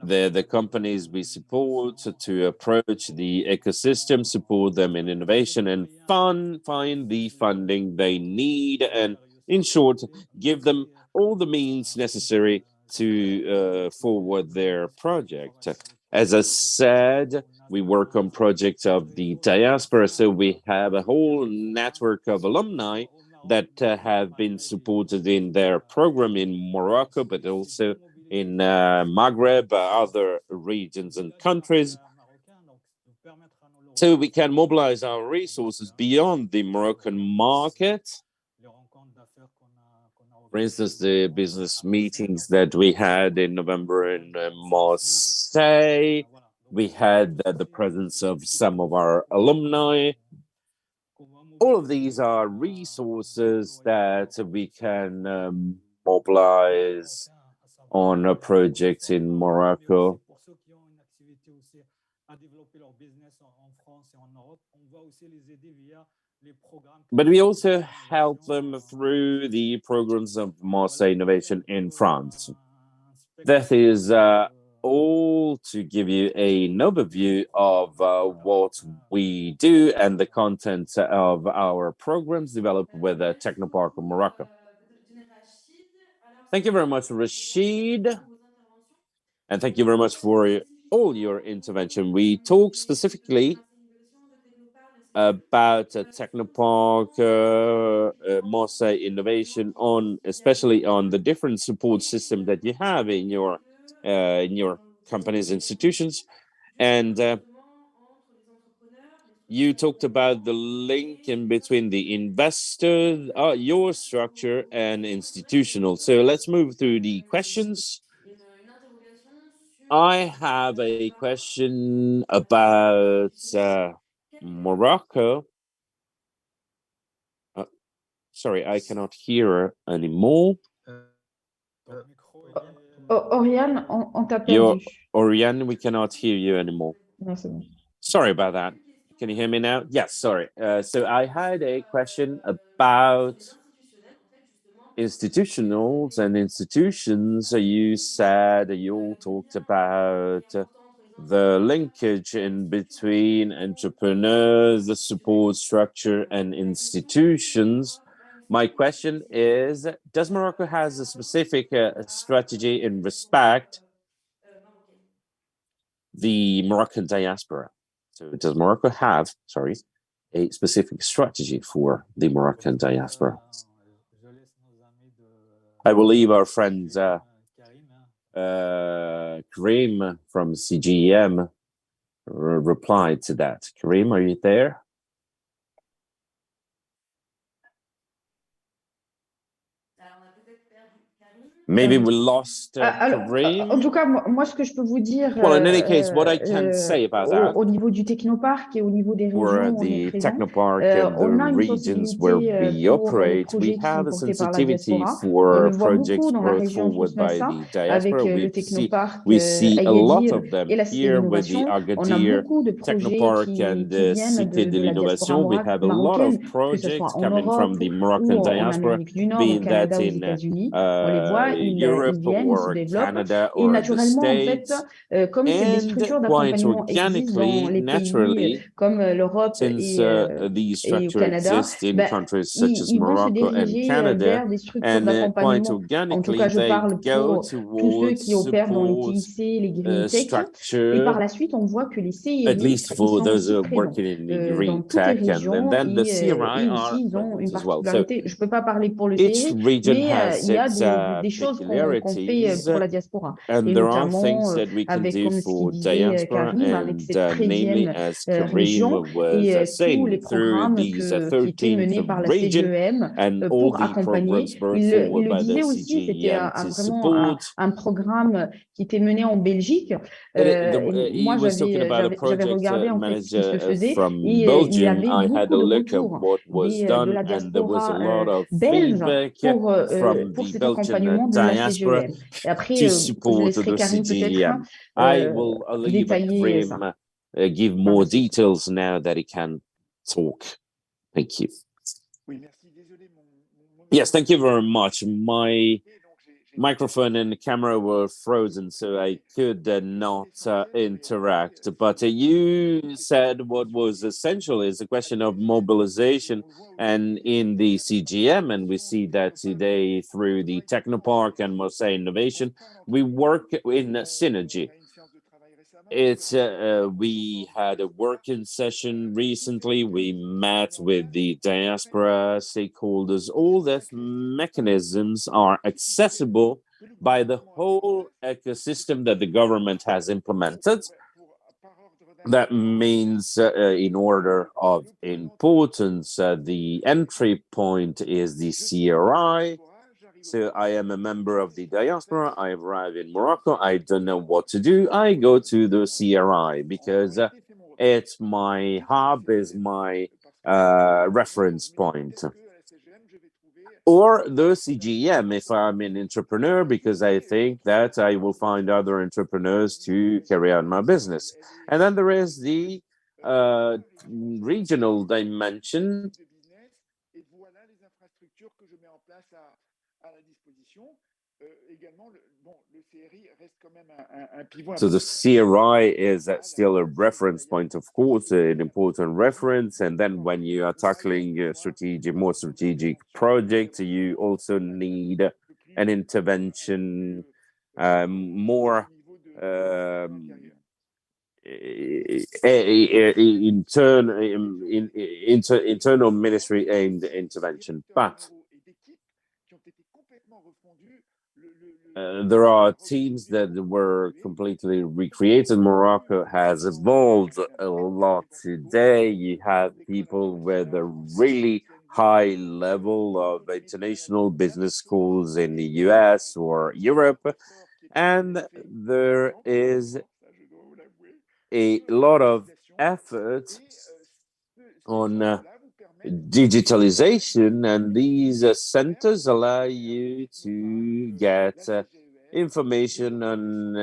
the companies we support to approach the ecosystem, support them in innovation, and find the funding they need, and in short, give them all the means necessary to forward their project. As I said, we work on projects of the diaspora, so we have a whole network of alumni that have been supported in their program in Morocco, but also in Maghreb, other regions and countries. So we can mobilize our resources beyond the Moroccan market. For instance, the business meetings that we had in November in Marseille, we had the presence of some of our alumni. All of these are resources that we can mobilize on a project in Morocco. But we also help them through the programs of Marseille Innovation in France. That is all to give you an overview of what we do and the content of our programs developed with TECHNOPARK of Morocco. Thank you very much, Rashid. And thank you very much for all your intervention. We talked specifically about TECHNOPARK, Marseille Innovation, especially on the different support system that you have in your company's institutions. And you talked about the link in between the investor, your structure, and institutional. So let's move through the questions. I have a question about Morocco. Sorry, I cannot hear her anymore. Auriane, on t'a perdu. Auriane, we cannot hear you anymore. Non, c'est bon. Sorry about that. Can you hear me now? Yes, sorry. So I had a question about institutionals and institutions. You said you all talked about the linkage in between entrepreneurs, the support structure, and institutions. My question is, does Morocco has a specific strategy in respect the Moroccan diaspora. So does Morocco have, a specific strategy for the Moroccan diaspora? I will leave our friend Karim from CGEM reply to that. Karim, are you there? Maybe we lost Karim. En tout cas, moi, ce que je peux vous dire, well, in any case, what I can say about that, au niveau du technopark et au niveau des for régions où on the est présent, technopark and the on a une regions where sensibilité we pour les operate, we projets qui sont have a portés par la sensitivity diaspora. On for le voit projects beaucoup dans la brought région forward by Transnassa the avec diaspora. le technopark We see a lot Agadir of them et la Cité de here with the l'Innovation. On a Agadir beaucoup de projets Technopark and qui the viennent Cité de de la diaspora l'Innovation. We have a lot of marocaine, que ce projects soit en coming from Europe the ou Moroccan en diaspora, Amérique du Nord, au being that Canada, aux in États-Unis. On les voit, ils Europe viennent, ils se or développent. Canada Et or the naturellement, en fait, States. comme des And structures quite d'accompagnement existent dans les pays naturally, comme l'Europe since these et au structures Canada, exist in countries such as ils vont se Morocco and diriger Canada, vers des structures and quite d'accompagnement. En tout cas, organically, je they parle go pour tous ceux towards qui opèrent dans les support TIC, les Green Tech. Et structure, par la suite, on voit que les at CIMI, least ils for sont those aussi présents working in the dans green toutes les tech, and régions then the CRI et are aussi, ils ont present une as well. So particularité. Je ne peux pas parler pour le each CRI, region mais has il y a its des choses qu'on fait peculiarities, pour la diaspora. and Et there are notamment things that we can avec, do comme ce qu'il for disait diaspora, Karim, avec and cette namely, 13e as Karim région was et tous les saying, through programmes these qui étaient 13th menés par la region CGEM and all pour the programs accompagner. brought Il forward le by the disait aussi, c'était CGEM to vraiment support. un programme qui était mené en Belgique. He Moi, was talking about a j'avais project regardé en fait ce qui se manager faisait from et il y Belgium. avait I had beaucoup a de look at retours what was de done, la and there was a diaspora lot of belge feedback pour the cet Belgian accompagnement de la diaspora CGEM. Et après, to je support laisserai the Karim peut-être CGEM. I will leave détailler ça Karim give par la more suite. details now that he can talk. Thank you. Yes, thank you very much. My microphone and the camera were frozen, so I could not interact. But you said what was essential is a question of mobilization, and in the CGM, and we see that today through the Technopark and Marseille Innovation, we work in synergy. It's we had a working session recently. We met with the diaspora stakeholders. All the mechanisms are accessible by the whole ecosystem that the government has implemented. That means, in order of importance, the entry point is the CRI. So I am a member of the diaspora. I arrive in Morocco. I don't know what to do. I go to the CRI because it's my hub, is my reference point. Or the CGEM if I'm an entrepreneur, because I think that I will find other entrepreneurs to carry on my business. And then there is the regional dimension. So the CRI is still a reference point, of course, an important reference. And then when you are tackling a more strategic project, you also need an intervention, more internal ministry aimed intervention. But there are teams that were completely recreated. Morocco has evolved a lot today. You have people with a really high level of international business schools in the US or Europe. And there is a lot of effort on digitalization, and these centers allow you to get information on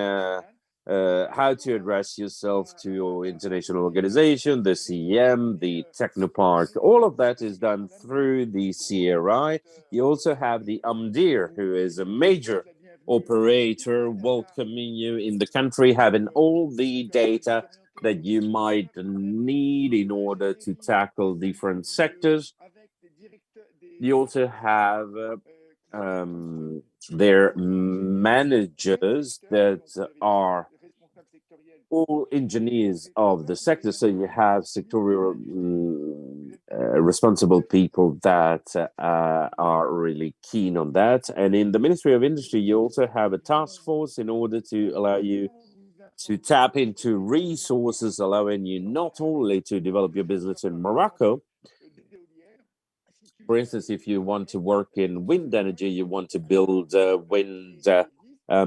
how to address yourself to your international organization, the CEM, the Technopark. All of that is done through the CRI. You also have the AMDIR, who is a major operator welcoming you in the country, having all the data that you might need in order to tackle different sectors. You also have their managers that are all engineers of the sector. So you have sectorial responsible people that are really keen on that. And in the Ministry of Industry, you also have a task force in order to allow you to tap into resources, allowing you not only to develop your business in Morocco. For instance, if you want to work in wind energy, you want to build wind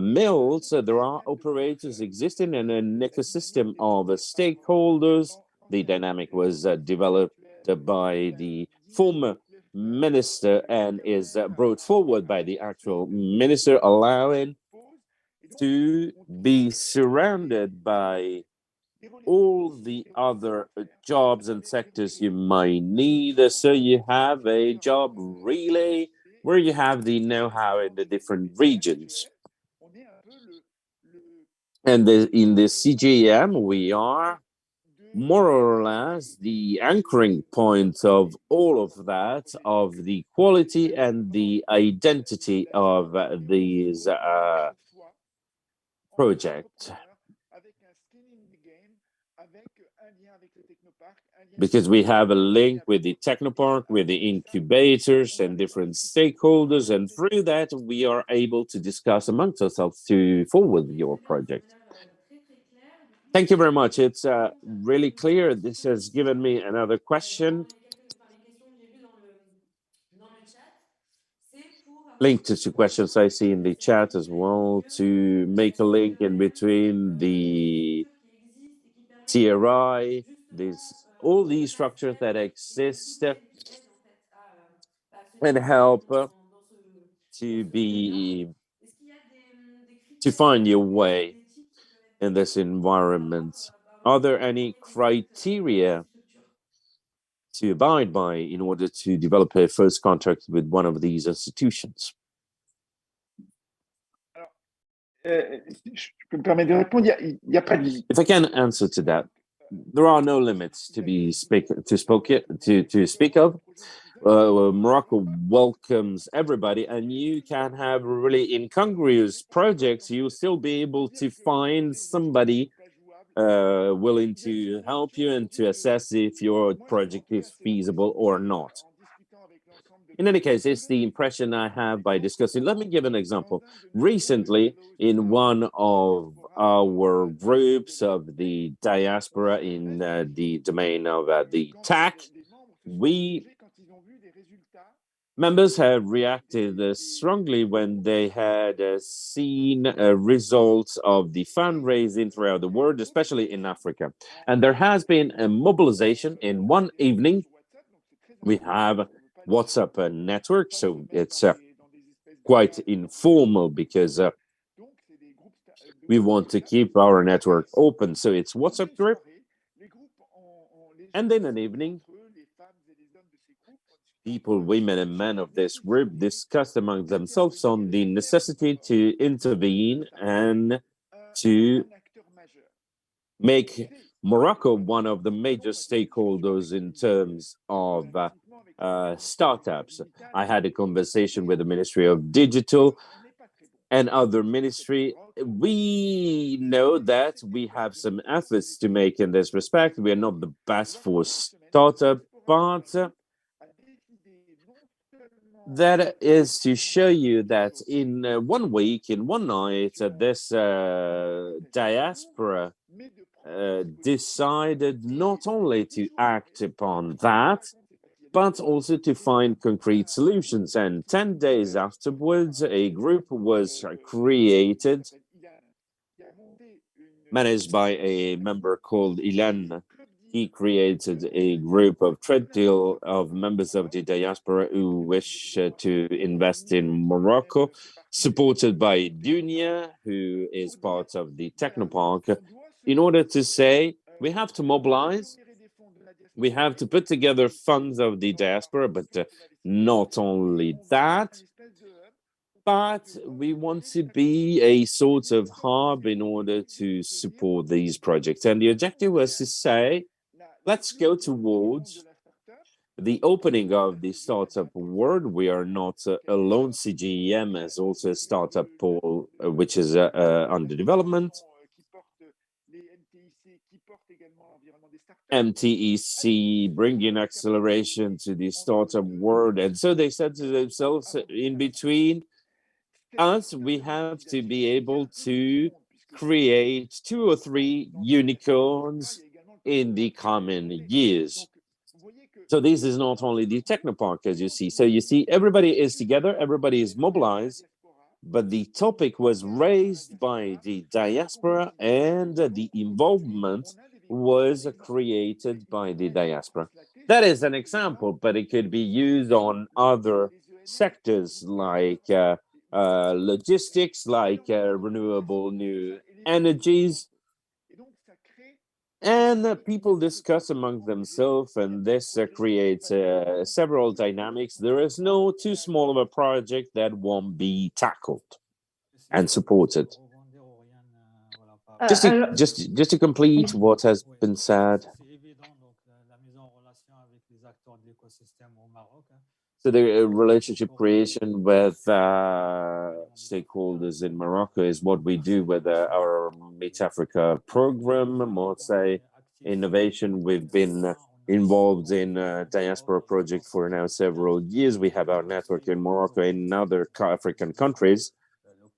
mills, there are operators existing in an ecosystem of stakeholders. The dynamic was developed by the former minister and is brought forward by the actual minister, allowing to be surrounded by all the other jobs and sectors you might need. So you have a job relay where you have the know-how in the different regions. And in the CGEM, we are more or less the anchoring point of all of that, of the quality and the identity of these projects. Because we have a link with the TECHNOPARK, with the incubators and different stakeholders, and through that we are able to discuss amongst ourselves to forward your project. Thank you very much. It's really clear. This has given me another question linked to two questions I see in the chat as well, to make a link in between the TRI, all these structures that exist and help to find your way in this environment. Are there any criteria to abide by in order to develop a first contract with one of these institutions? If I can answer to that, there are no limits to speak of. Morocco welcomes everybody, and you can have really incongruous projects. You'll still be able to find somebody willing to help you and to assess if your project is feasible or not. In any case, it's the impression I have by discussing. Let me give an example. Recently, in one of our groups of the diaspora in the domain of the TAC, members have reacted strongly when they had seen results of the fundraising throughout the world, especially in Africa. And there has been a mobilization in one evening. We have WhatsApp network, so it's quite informal because we want to keep our network open. So it's WhatsApp group. And then an evening, people, women and men of this group discussed among themselves on the necessity to intervene and to make Morocco one of the major stakeholders in terms of startups. I had a conversation with the Ministry of Digital and other ministry. We know that we have some efforts to make in this respect. We are not the best for startup, but that is to show you that in 1 week, in one night, this diaspora decided not only to act upon that, but also to find concrete solutions. And 10 days afterwards, a group was created, managed by a member called Oualfi. He created a group of trade deal of members of the diaspora who wish to invest in Morocco, supported by Dunia, who is part of the TECHNOPARK, in order to say, we have to mobilize, we have to put together funds of the diaspora, but not only that, but we want to be a sort of hub in order to support these projects. And the objective was to say, let's go towards the opening of the startup world. We are not alone. CGEM has also a startup pool, which is under development. MTEC, bringing acceleration to the startup world. And so they said to themselves, in between us, we have to be able to create 2 or 3 unicorns in the coming years. So this is not only the Technopark, as you see. So you see, everybody is together, everybody is mobilized, but the topic was raised by the diaspora and the involvement was created by the diaspora. That is an example, but it could be used on other sectors like logistics, like renewable new energies. And people discuss among themselves, and this creates several dynamics. There is no too small of a project that won't be tackled and supported. Just to complete what has been said. So the relationship creation with stakeholders in Morocco is what we do with our Meet Africa program, Marseille Innovation. We've been involved in a diaspora project for now several years. We have our network in Morocco and other African countries.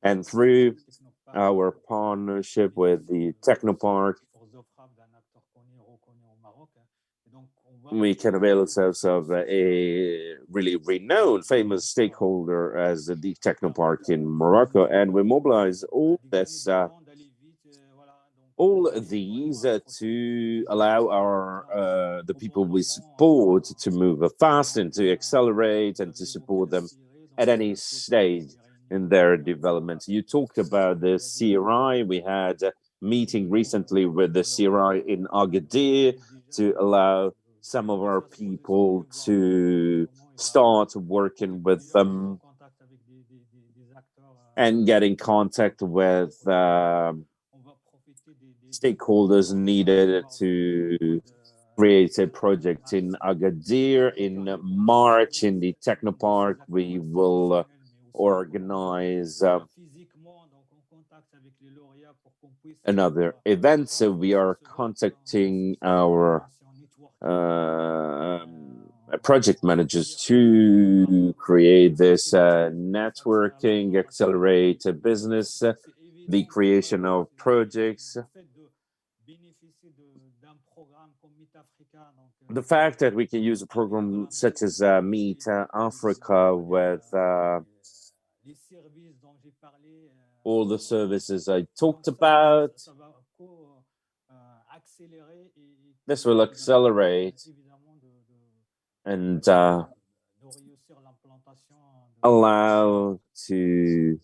And through our partnership with the TECHNOPARK, we can avail ourselves of a really renowned, famous stakeholder as the TECHNOPARK in Morocco, and we mobilize all these to allow our the people we support to move fast and to accelerate and to support them at any stage in their development. You talked about the CRI. We had a meeting recently with the CRI in Agadir to allow some of our people to start working with them and get in contact with stakeholders needed to create a project in Agadir. In March, in the Technopark, we will organize another event. So we are contacting our project managers to create this networking, accelerate business, the creation of projects. The fact that we can use a program such as Meet Africa with all the services I talked about, this will accelerate and allow to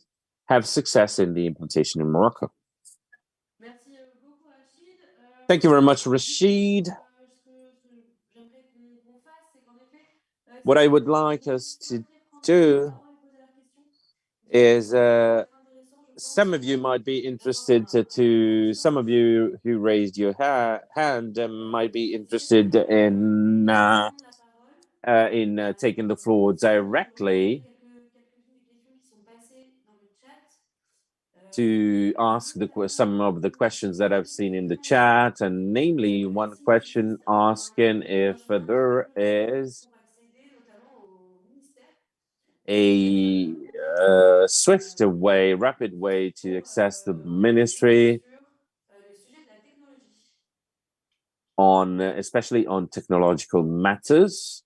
have success in the implementation in Morocco. Thank you very much, Rashid. What I would like us to do is some of you might be interested some of you who raised your hand might be interested in taking the floor directly to ask some of the questions that I've seen in the chat, and namely one question asking if there is a swift way, rapid way to access the ministry on, especially on technological matters.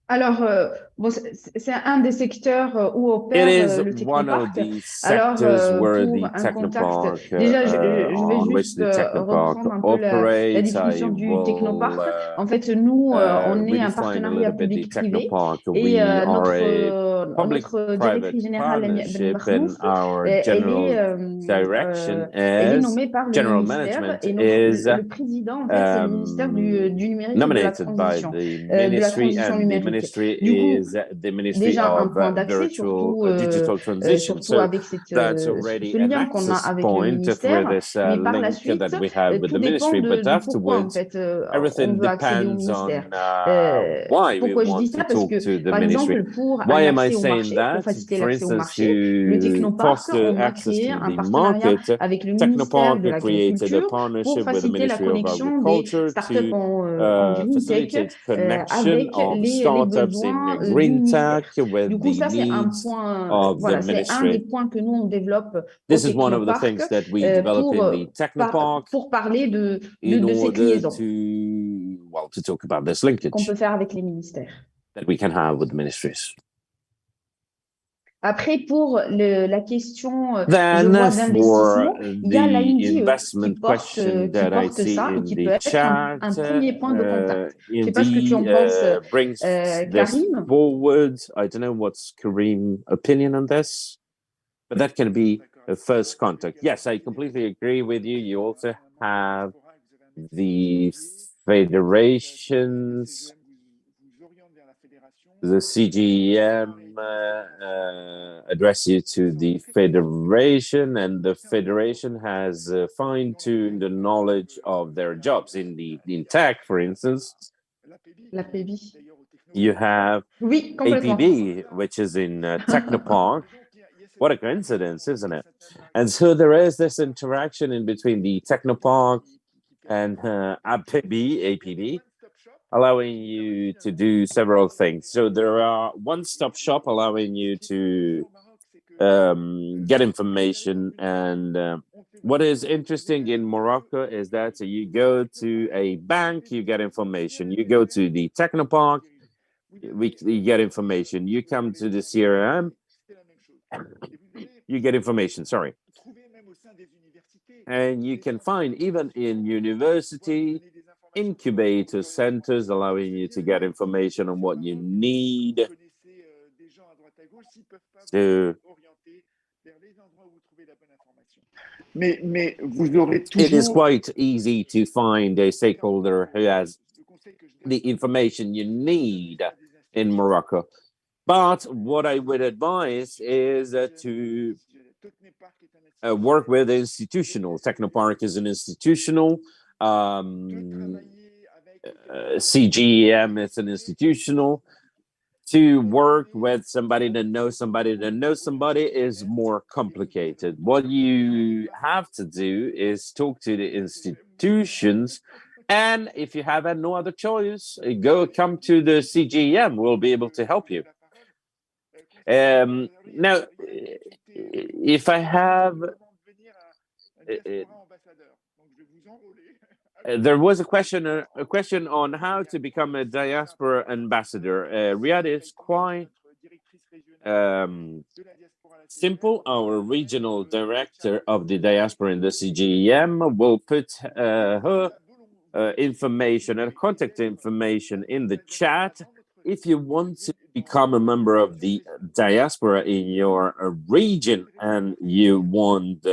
Alors, bon, c'est un des secteurs où opère le Technopark. Alors, pour un contact, déjà, je vais juste reprendre un peu la définition du Technopark. En fait, nous, on est un partenariat public-privé et notre directrice générale, elle est nommée par le ministère et le président, en fait, c'est le ministère du numérique et de la transition numérique. Du coup, déjà un point d'accès, surtout avec ce lien qu'on a avec le ministère, mais par la suite, tout dépend du pourquoi en fait on veut accéder au ministère. Pourquoi je dis ça? Parce que, par exemple, pour un accès au au marché, pour faciliter l'accès au marché. Le Technopark, on a créé un partenariat avec le ministère de l'Agriculture pour faciliter la connexion des startups en green tech avec les besoins du ministère. Du coup, ça, c'est un point, voilà, c'est un des points que nous, on développe au Technopark pour parler de cette liaison qu'on peut faire avec les ministères. Après, pour la question, je vois, d'investissement, il y a l'ANIMA qui porte ça et qui peut être un premier point de contact. Je ne sais pas ce que tu en penses, Karim. I don't know what's Karim's opinion on this, but that can be a first contact. Yes, I completely agree with you. You also have the federations, the CGEM address you to the federation, and the federation has fine-tuned the knowledge of their jobs in tech, for instance. You have APB, which is in TECHNOPARK. What a coincidence, isn't it? And so there is this interaction in between the TECHNOPARK and APB, allowing you to do several things. So there are one-stop shop allowing you to get information. And what is interesting in Morocco is that you go to a bank, you get information. You go to the TECHNOPARK, you get information. You come to the CRM, you get information, sorry. And you can find, even in university, incubator centers allowing you to get information on what you need. So it is quite easy to find a stakeholder who has the information you need in Morocco. But what I would advise is to work with institutional. TECHNOPARK is an institutional. CGEM is an institutional. To work with somebody that knows somebody is more complicated. What you have to do is talk to the institutions, and if you have no other choice, come to the CGEM. We'll be able to help you. Now, if I have, there was a question on how to become a diaspora ambassador. Riyadh is quite simple. Our regional director of the diaspora in the CGEM will put her information and contact information in the chat. If you want to become a member of the diaspora in your region and you want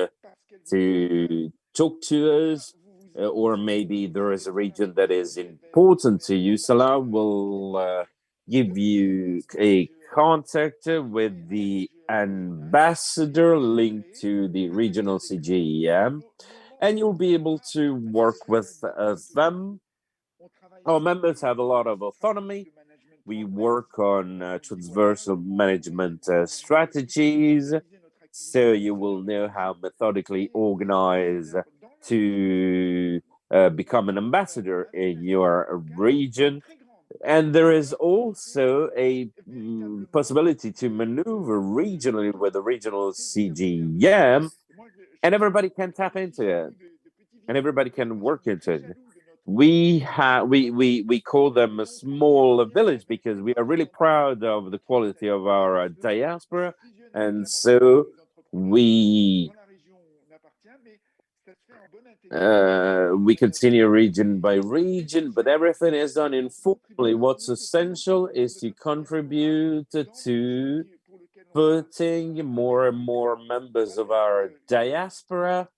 to talk to us, or maybe there is a region that is important to you, Salah will give you a contact with the ambassador linked to the regional CGEM, and you'll be able to work with them. Our members have a lot of autonomy. We work on transversal management strategies, so you will know how methodically organize to become an ambassador in your region. And there is also a possibility to maneuver regionally with the regional CGEM, and everybody can tap into it, and everybody can work into it. We call them a small village because we are really proud of the quality of our diaspora, and so we continue region by region, but everything is done informally. What's essential is to contribute to putting more and more members of our diaspora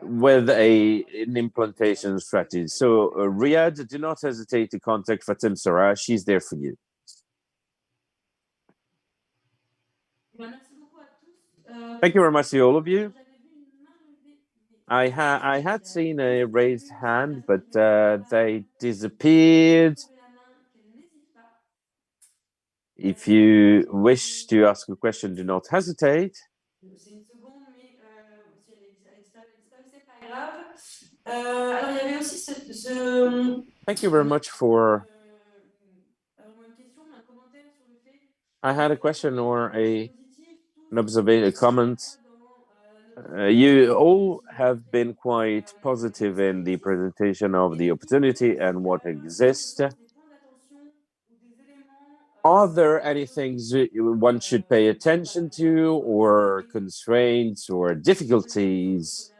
with an implantation strategy. So Riyadh, do not hesitate to contact Fatim Sarah. She's there for you. Thank you very much to all of you. I had seen a raised hand, but they disappeared. If you wish to ask a question, do not hesitate. Thank you very much for... I had a question or an observation, a comment. You all have been quite positive in the presentation of the opportunity and what exists. Are there any things one should pay attention to, or constraints or difficulties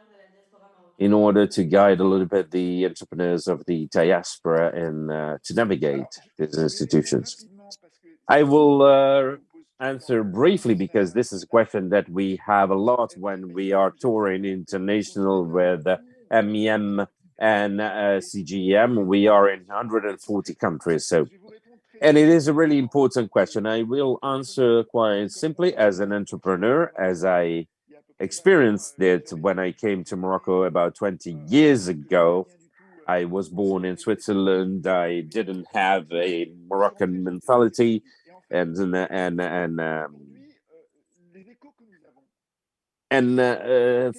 in order to guide a little bit the entrepreneurs of the diaspora and to navigate these institutions? I will answer briefly, because this is a question that we have a lot when we are touring international with MEM and CGEM. We are in 140 countries, and it is a really important question. I will answer quite simply as an entrepreneur, as I experienced it when I came to Morocco about 20 years ago. I was born in Switzerland. I didn't have a Moroccan mentality, and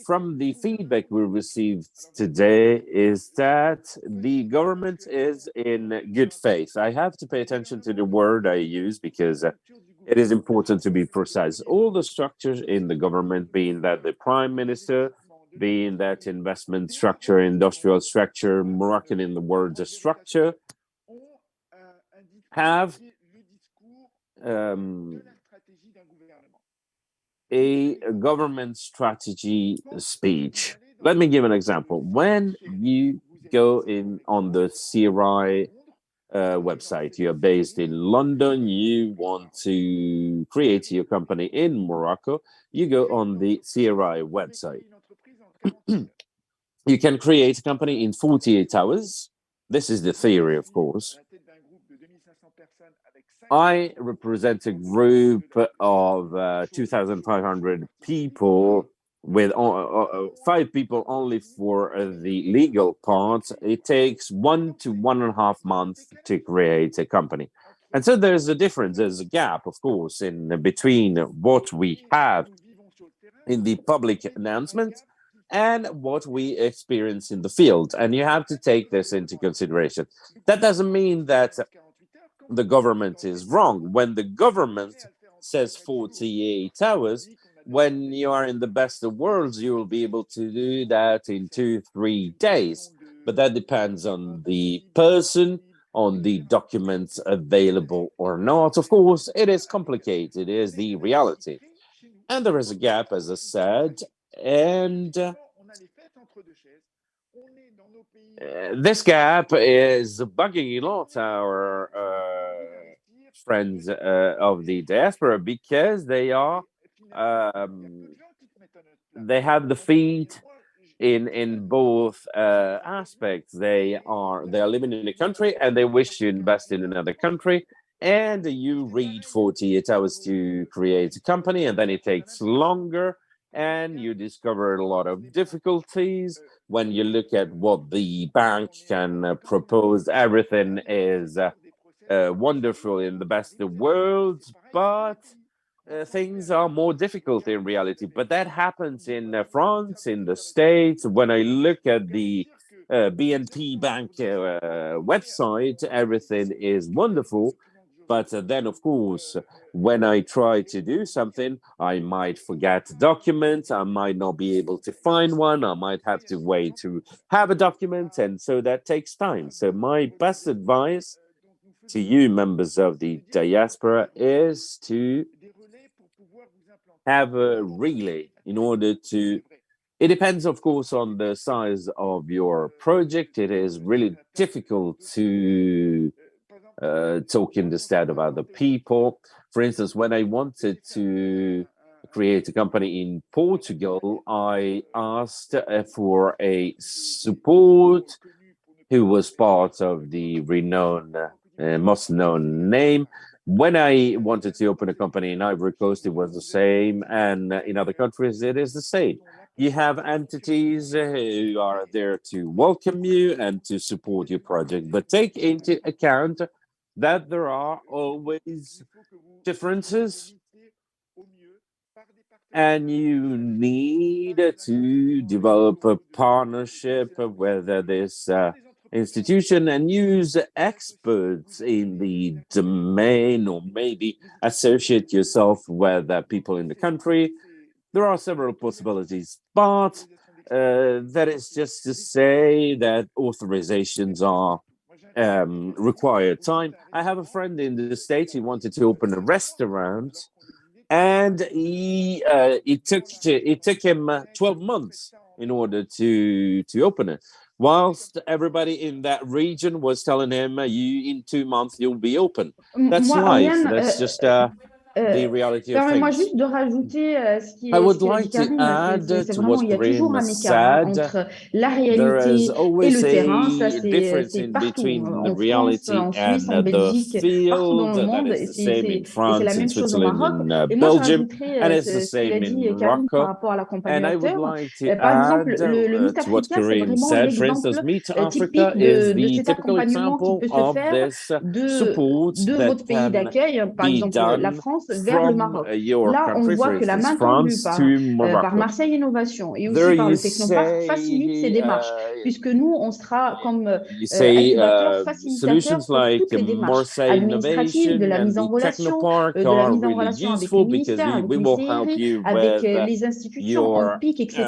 from the feedback we received today is that the government is in good faith. I have to pay attention to the word I use, because it is important to be precise. All the structures in the government, being that the prime minister, being that investment structure, industrial structure, Moroccan in the word structure, have a government strategy speech. Let me give an example. When you go in on the CRI website, you're based in London, you want to create your company in Morocco, you go on the CRI website. You can create a company in 48 hours. This is the theory, of course. I represent a group of 2,500 people, with 5 people only for the legal part. It takes 1 to 1.5 months to create a company. And so there's a difference, there's a gap, of course, in between what we have in the public announcement and what we experience in the field. And you have to take this into consideration. That doesn't mean that the government is wrong. When the government says 48 hours, when you are in the best of worlds, you will be able to do that in 2-3 days. But that depends on the person, on the documents available or not. Of course, it is complicated, it is the reality. And there is a gap, as I said, and this gap is bugging a lot our friends of the diaspora, because they are they have the feet in both aspects. They are living in a country and they wish to invest in another country, and you read 48 hours to create a company, and then it takes longer, and you discover a lot of difficulties. When you look at what the bank can propose, everything is wonderful in the best of worlds, but things are more difficult in reality. But that happens in France, in the States. When I look at the BNP Bank website, everything is wonderful. But then, of course, when I try to do something, I might forget documents, I might not be able to find one, I might have to wait to have a document, and so that takes time. So my best advice to you, members of the diaspora, is to have a relay in order to... It depends, of course, on the size of your project. It is really difficult to talk instead of other people. For instance, when I wanted to create a company in Portugal, I asked for a support who was part of the renowned, most known name. When I wanted to open a company in Ivory Coast, it was the same, and in other countries, it is the same. You have entities who are there to welcome you and to support your project, but take into account that there are always differences, and you need to develop a partnership with this institution and use experts in the domain, or maybe associate yourself with people in the country. There are several possibilities, but that is just to say that authorizations are required time. I have a friend in the States. He wanted to open a restaurant, and it took him 12 months in order to open it, whilst everybody in that region was telling him, you in 2 months you'll be open. That's Moi, life. Auriane, That's just the reality of permets-moi things. juste de rajouter I would ce qu'il a like dit to Karim. add C'est to vraiment, what il y a toujours Karim un écart said. entre la There is réalité et always le terrain. Ça, a difference c'est in partout, between the en France, reality en Suisse, and en the Belgique, partout dans field. le That monde. is the same in Et c'est la France, in même chose au Switzerland, Maroc. in Et moi, je Belgium, and rajouterais it's the ce qu'il same a in dit Karim par Morocco. rapport à And I would l'accompagnateur. like to Par exemple, add le Meet to what Africa, c'est Karim vraiment said. For instance, l'exemple Meet Africa typique is de the cet typical accompagnement qui example peut se of faire this support de that votre pays can d'accueil, par be exemple la done France, vers le from Maroc. your Là, on country, voit for que la instance, main tendue France to par Morocco. Marseille Innovation et There aussi par you le Technopark facilite ces say démarches, puisque nous, on sera comme incubateur, facilitateur solutions pour like toutes les démarches Marseille administratives, de Innovation la and mise en the relation, TECHNOPARK de la are mise en really relation avec les useful because ministères, avec we les will help CRI, you avec with les institutions en your PIC, etc.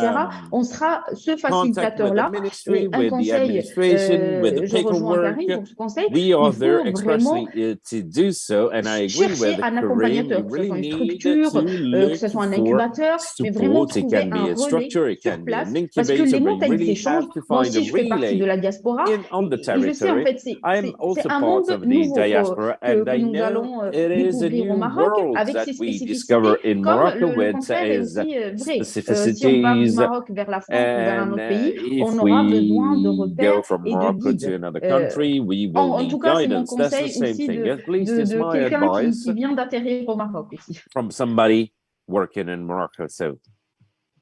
On sera ce contact with the facilitateur-là. ministry, Et un with the conseil, administration, with the je rejoins paperwork. Karim pour ce conseil, We are il there faut vraiment expressly to do so, and I agree chercher with un Karim. You accompagnateur, que ce really soit une need structure, to que look ce soit un for incubateur, mais vraiment support. It trouver can un be a relais structure, it sur can be an place, parce que les incubator, but you mentalités really changent. have to Moi find a aussi, je fais partie de relay la diaspora, on the et je sais, en territory. fait, I'm c'est also un part monde of the nouveau diaspora, and que I nous know allons it is a découvrir au new Maroc, world avec that ses we discover spécificités, in comme Morocco, le with contraire est its aussi vrai. Si on part du specificities. Maroc vers la France ou vers un And autre pays, if on aura besoin de we repères go from et de Morocco to guides. another country, we will En tout need cas, c'est mon guidance. That's the conseil same aussi thing. At least it's de my quelqu'un advice qui vient d'atterrir au Maroc aussi. from somebody working in Morocco. So,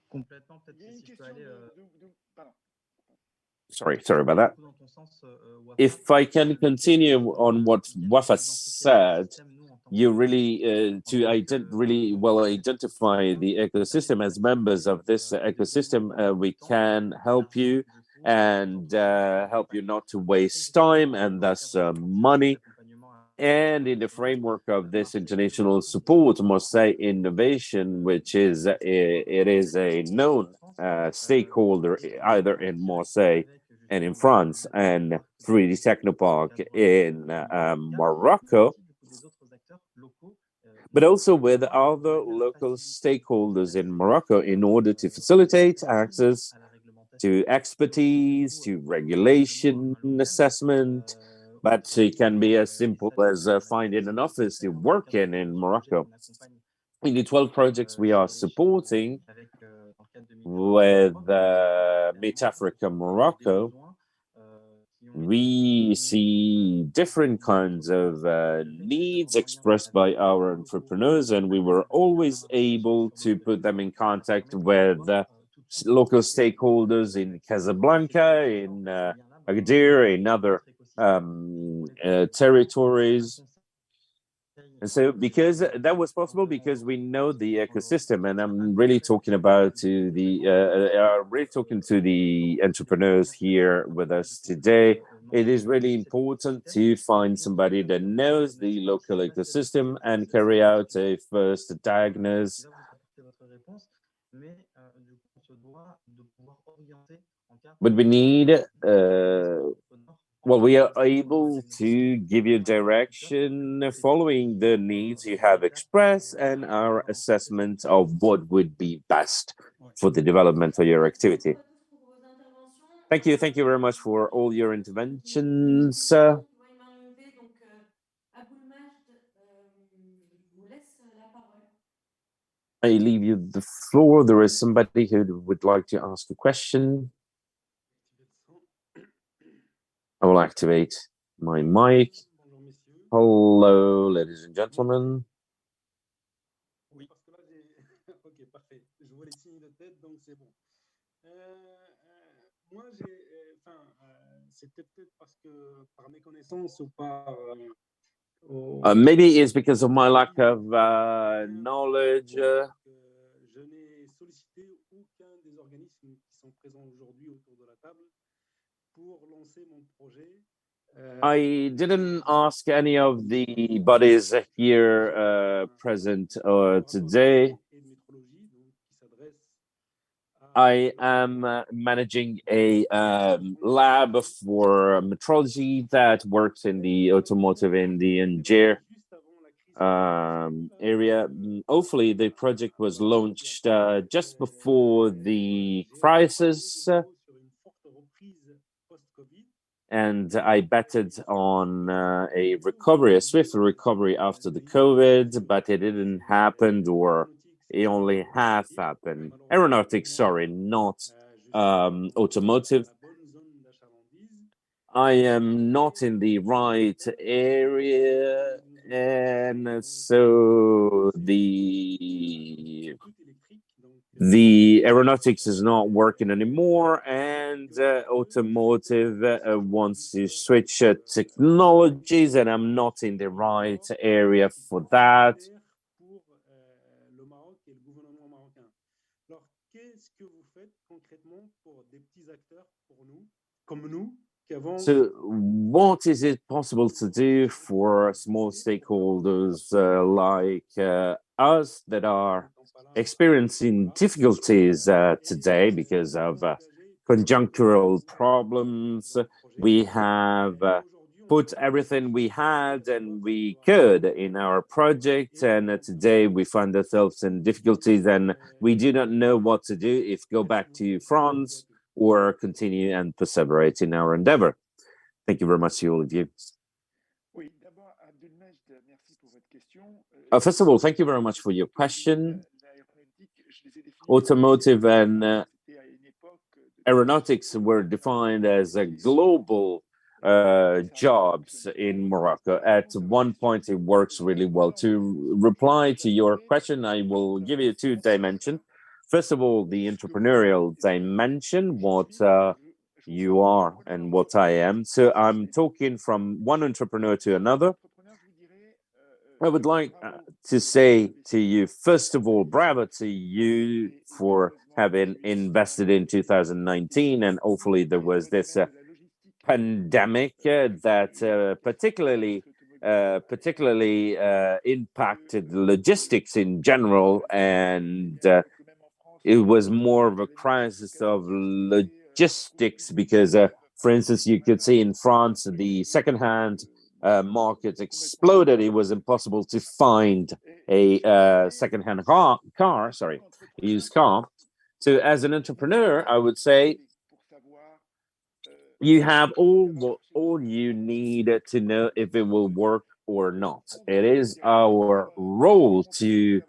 Complètement, peut-être que si je peux aller. sorry about that. If I can continue on what Ouafa said, you really really well identify the ecosystem. As members of this ecosystem, we can help you and help you not to waste time and thus money. And in the framework of this international support, Marseille Innovation, which is it is a known stakeholder either in Marseille and in France, and 3D Technopark in Morocco, but also with other local stakeholders in Morocco in order to facilitate access to expertise, to regulation assessment. But it can be as simple as finding an office to work in Morocco. In the 12 projects we are supporting with Meet Africa Morocco, we see different kinds of needs expressed by our entrepreneurs, and we were always able to put them in contact with local stakeholders in Casablanca, in Agadir, in other territories. And so, because that was possible, because we know the ecosystem, and I'm really talking about to the entrepreneurs here with us today. It is really important to find somebody that knows the local ecosystem and carry out a first diagnosis. But we need well, we are able to give you direction following the needs you have expressed and our assessment of what would be best for the development of your activity. Thank you very much for all your interventions. I leave you the floor. There is somebody who would like to ask a question. I will activate my mic. Hello, ladies and gentlemen. Oui, parce que là, j'ai... Ok, parfait. Je vois les signes de tête, donc c'est bon. Moi, j'ai... Enfin, c'était peut-être parce que par méconnaissance ou par Maybe it's because of my lack of knowledge. Je n'ai sollicité aucun des organismes qui sont présents aujourd'hui autour de la table pour lancer mon projet. I didn't ask any of the bodies here present today. I am managing a lab for metrology that works in the automotive and the engineer area. Hopefully, the project was launched just before the crisis. And I betted on a recovery, a swift recovery after the COVID, but it didn't happen, or it only half happened. Aeronautics, sorry, not automotive. I am not in the right area, and so the aeronautics is not working anymore, and automotive wants to switch technologies, and I'm not in the right area for that. So what is it possible to do for small stakeholders like us that are experiencing difficulties today because of conjunctural problems? We have put everything we had and we could in our project, and today we find ourselves in difficulties and we do not know what to do, if go back to France or continue and perseverate in our endeavor. Thank you very much to all of you. First of all, thank you very much for your question. Automotive and aeronautics were defined as a global jobs in Morocco. At one point, it works really well. To reply to your question, I will give you two dimensions. First of all, the entrepreneurial dimension, what you are and what I am. So I'm talking from one entrepreneur to another. I would like to say to you, first of all, bravo to you for having invested in 2019, and hopefully there was this pandemic that particularly impacted logistics in general, and it was more of a crisis of logistics because, for instance, you could see in France, the second-hand market exploded. It was impossible to find a second-hand used car. So as an entrepreneur, I would say you have all you need to know if it will work or not. It is our role to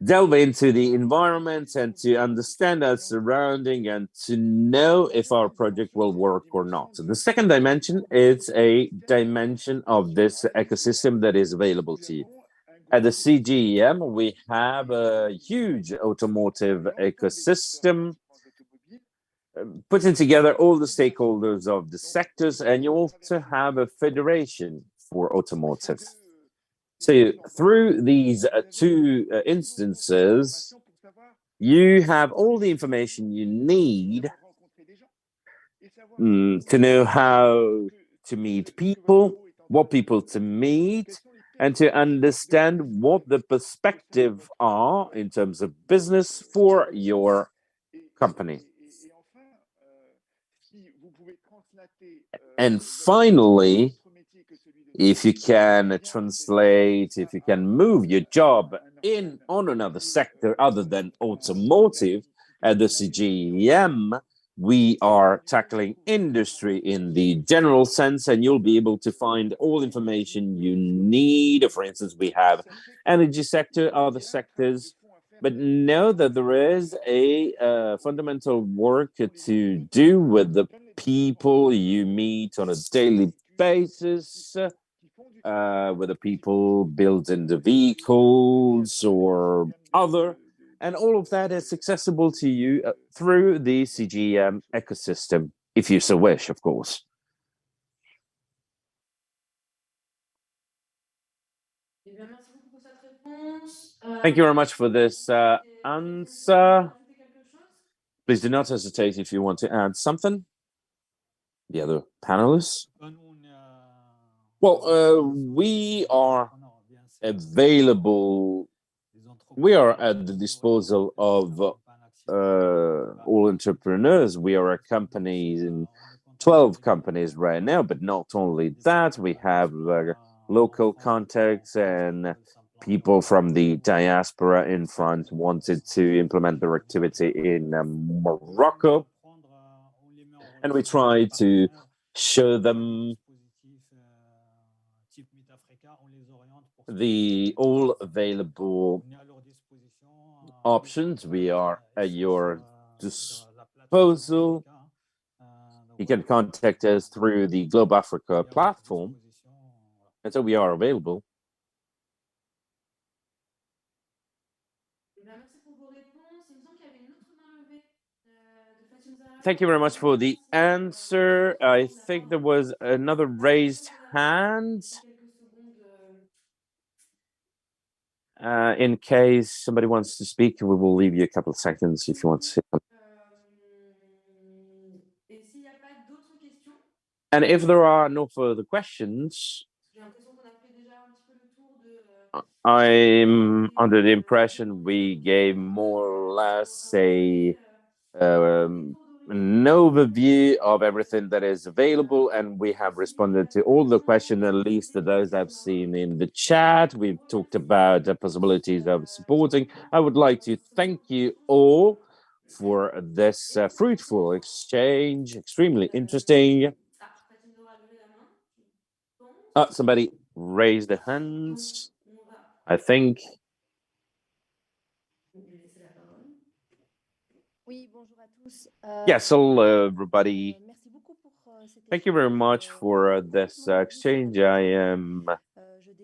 delve into the environment and to understand our surrounding and to know if our project will work or not. So the second dimension is a dimension of this ecosystem that is available to you. At the CGEM, we have a huge automotive ecosystem, putting together all the stakeholders of the sectors, and you also have a federation for automotive. So through these two instances, you have all the information you need to know how to meet people, what people to meet, and to understand what the perspectives are in terms of business for your company. And finally, if you can translate, if you can move your job on another sector other than automotive, at the CGEM, we are tackling industry in the general sense, and you'll be able to find all information you need. For instance, we have energy sector, other sectors, but know that there is a fundamental work to do with the people you meet on a daily basis, whether people building the vehicles or other, and all of that is accessible to you through the CGEM ecosystem, if you so wish, of course. Thank you very much for this answer. Please do not hesitate if you want to add something. The other panelists. Well, we are available. We are at the disposal of all entrepreneurs. We are a company in 12 companies right now, but not only that, we have local contacts and people from the diaspora in France wanted to implement their activity in Morocco. And we try to show them the all available options. We are at your disposal. You can contact us through the Globe Africa platform. And so we are available. Thank you very much for the answer. I think there was another raised hand. In case somebody wants to speak, we will leave you a couple of seconds if you want to say something. And if there are no further questions, I'm under the impression we gave more or less an overview of everything that is available, and we have responded to all the questions, at least to those I've seen in the chat. We've talked about the possibilities of supporting. I would like to thank you all for this fruitful exchange, extremely interesting. Somebody raised their hands, I think. Yes, hello, everybody. Thank you very much for this exchange. I am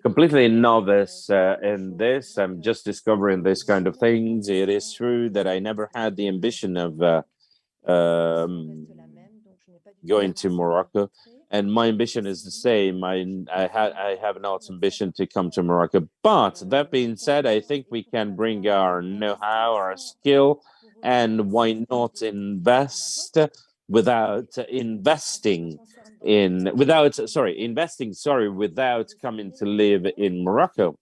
completely novice in this. I'm just discovering this kind of things. It is true that I never had the ambition of going to Morocco, and my ambition is the same. I have not ambition to come to Morocco. But that being said, I think we can bring our know-how, our skill, and why not invest without investing without coming to live in Morocco.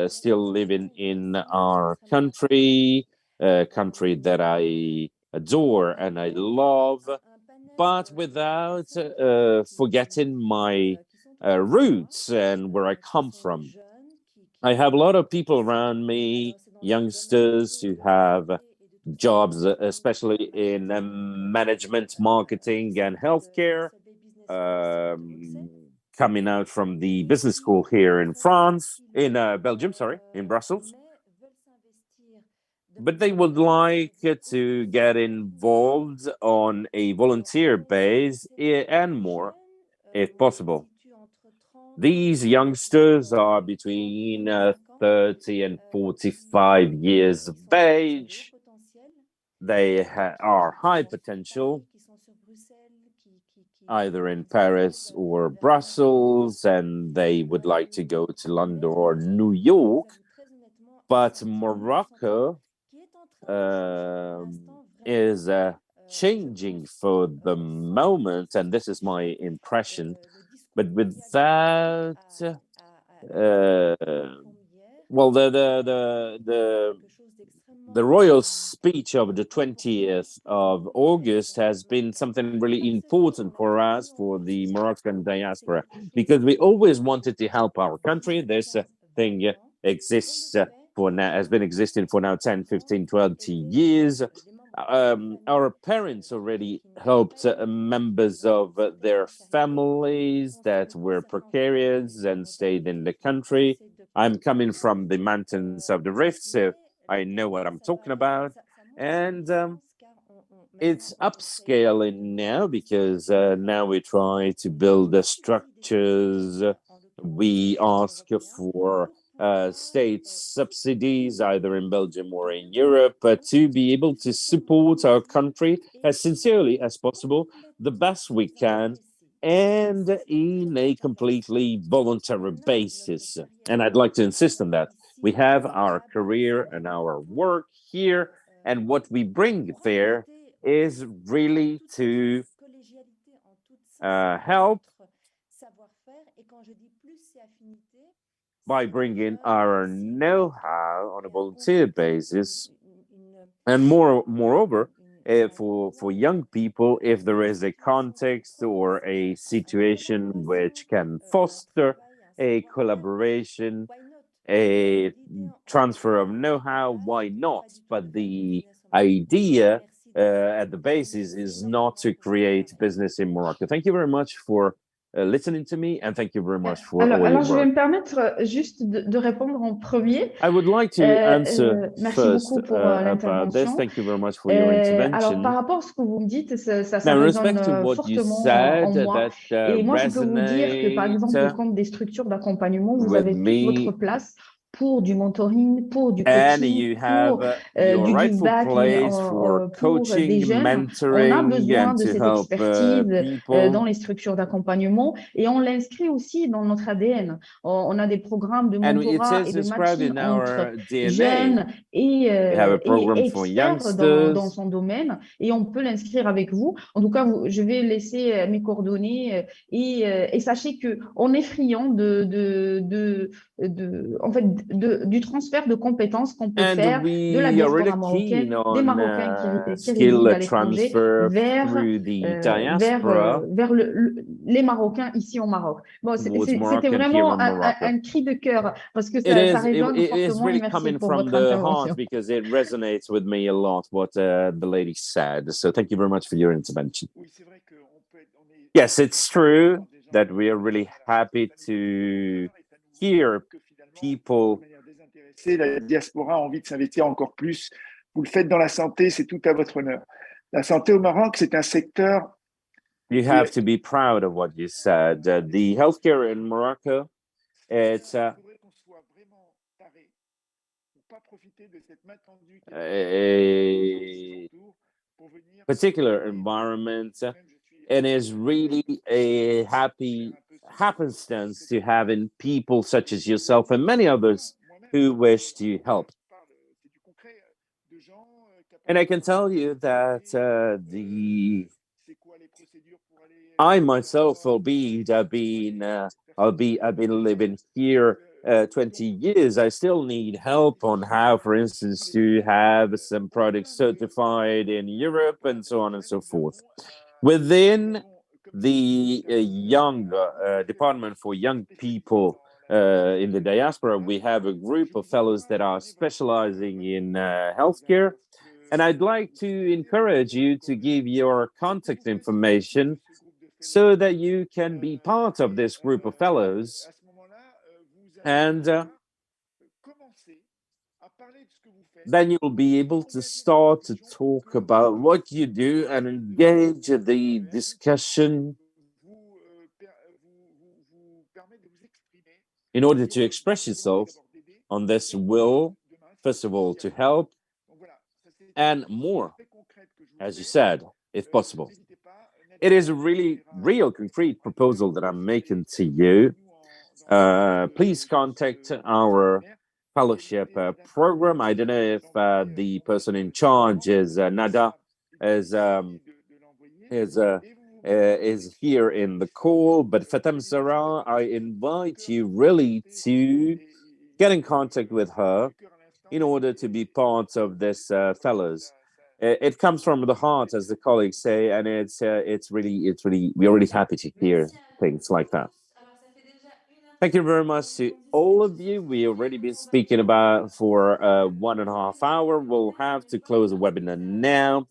Still living in our country, a country that I adore and I love, but without forgetting my roots and where I come from. I have a lot of people around me, youngsters who have jobs, especially in management, marketing, and healthcare, coming out from the business school here in France, in Belgium, in Brussels. But they would like to get involved on a volunteer base and more, if possible. These youngsters are between 30 and 45 years of age. They are high potential, either in Paris or Brussels, and they would like to go to London or New York. But Morocco is changing for the moment, and this is my impression. But without, well, the royal speech of the 20th of August has been something really important for us, for the Moroccan diaspora, because we always wanted to help our country. This thing exists for now, has been existing for now 10, 15, 20 years. Our parents already helped members of their families that were precarious and stayed in the country. I'm coming from the mountains of the Rift, so I know what I'm talking about. And it's upscaling now because now we try to build the structures. We ask for state subsidies, either in Belgium or in Europe, to be able to support our country as sincerely as possible, the best we can, and in a completely voluntary basis. And I'd like to insist on that. We have our career and our work here, and what we bring there is really to help by bringing our know-how on a volunteer basis. And moreover, for young people, if there is a context or a situation which can foster a collaboration, a transfer of know-how, why not? But the idea at the basis is not to create business in Morocco. Thank you very much for listening to me, and thank you very much for all your Alors, je vais work. me permettre juste de répondre en premier. I would like to answer Merci first beaucoup pour about this. l'intervention. Thank you very much for your intervention. Alors, par rapport à ce que vous me dites, ça Now, in résonne respect to what you fortement en said, moi. that Et moi, je peux vous dire que, par exemple, au resonate compte des structures d'accompagnement, vous with avez toute votre me, place pour du mentoring, pour du and coaching, you pour have your du give rightful back place for pour des coaching, jeunes. On a mentoring, besoin and de to cette help expertise dans people. les structures d'accompagnement et on l'inscrit aussi dans notre ADN. On a des programmes de And it mentorat is et de described matching in entre our DNA. jeunes et We have a program for experts dans youngsters. son domaine et on peut l'inscrire avec vous. En tout cas, je vais laisser mes coordonnées et sachez qu'on est friand en fait, du transfert de compétences qu'on peut faire de la diaspora marocaine, des Marocains qui résident à l'étranger vers les Marocains ici au Maroc. Bon, c'était vraiment un cri de cœur parce que ça résonne fortement et merci pour votre intervention. Because it resonates with me a lot what the lady said. So thank you very much for your intervention. Yes, it's true that we are really happy to hear people. La diaspora a envie de s'investir encore plus. Vous le faites dans la santé, c'est tout à votre honneur. La santé au Maroc, c'est un secteur. You have to be proud of what you said. The healthcare in Morocco, it's a particular environment, and is really a happy happenstance to having people such as yourself and many others who wish to help. And I can tell you that I myself, albeit I've been living here 20 years, I still need help on how, for instance, to have some products certified in Europe and so on and so forth. Within the young department for young people in the diaspora, we have a group of fellows that are specializing in healthcare. And I'd like to encourage you to give your contact information so that you can be part of this group of fellows. And then you'll be able to start to talk about what you do and engage the discussion in order to express yourself on this will, first of all, to help, and more, as you said, if possible. It is a really real concrete proposal that I'm making to you. Please contact our fellowship program. I don't know if the person in charge is Nada, is here in the call, but Fatem Zara, I invite you really to get in contact with her in order to be part of this fellows. It comes from the heart, as the colleagues say, and it's really we're really happy to hear things like that. Thank you very much to all of you. We already been speaking about for 1.5 hours. We'll have to close the webinar now.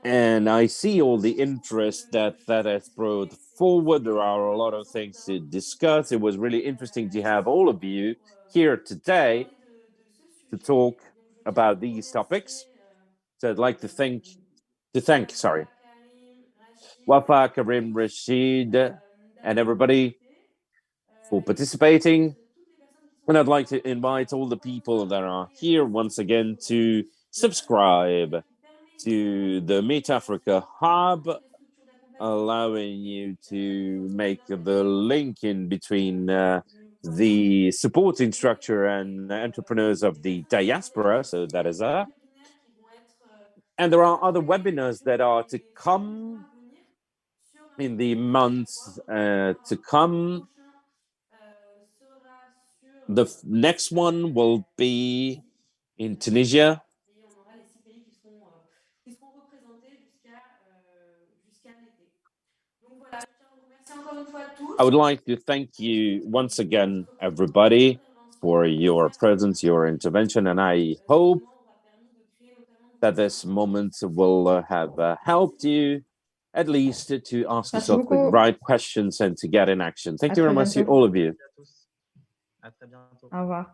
And I see all the interest that has brought forward. There are a lot of things to discuss. It was really interesting to have all of you here today to talk about these topics. So I'd like to thank Ouafa, Karim, Rashid, and everybody for participating. And I'd like to invite all the people that are here once again to subscribe to the Meet Africa Hub, allowing you to make the link in between the supporting structure and entrepreneurs of the diaspora, so that is us. And there are other webinars that are to come in the months to come. The next one will be in Tunisia. I would like to thank you once again, everybody, for your presence, your intervention, and I hope that this moment will have helped you at least to ask yourself the right questions and to get in action. Thank you very much to all of you. Au revoir.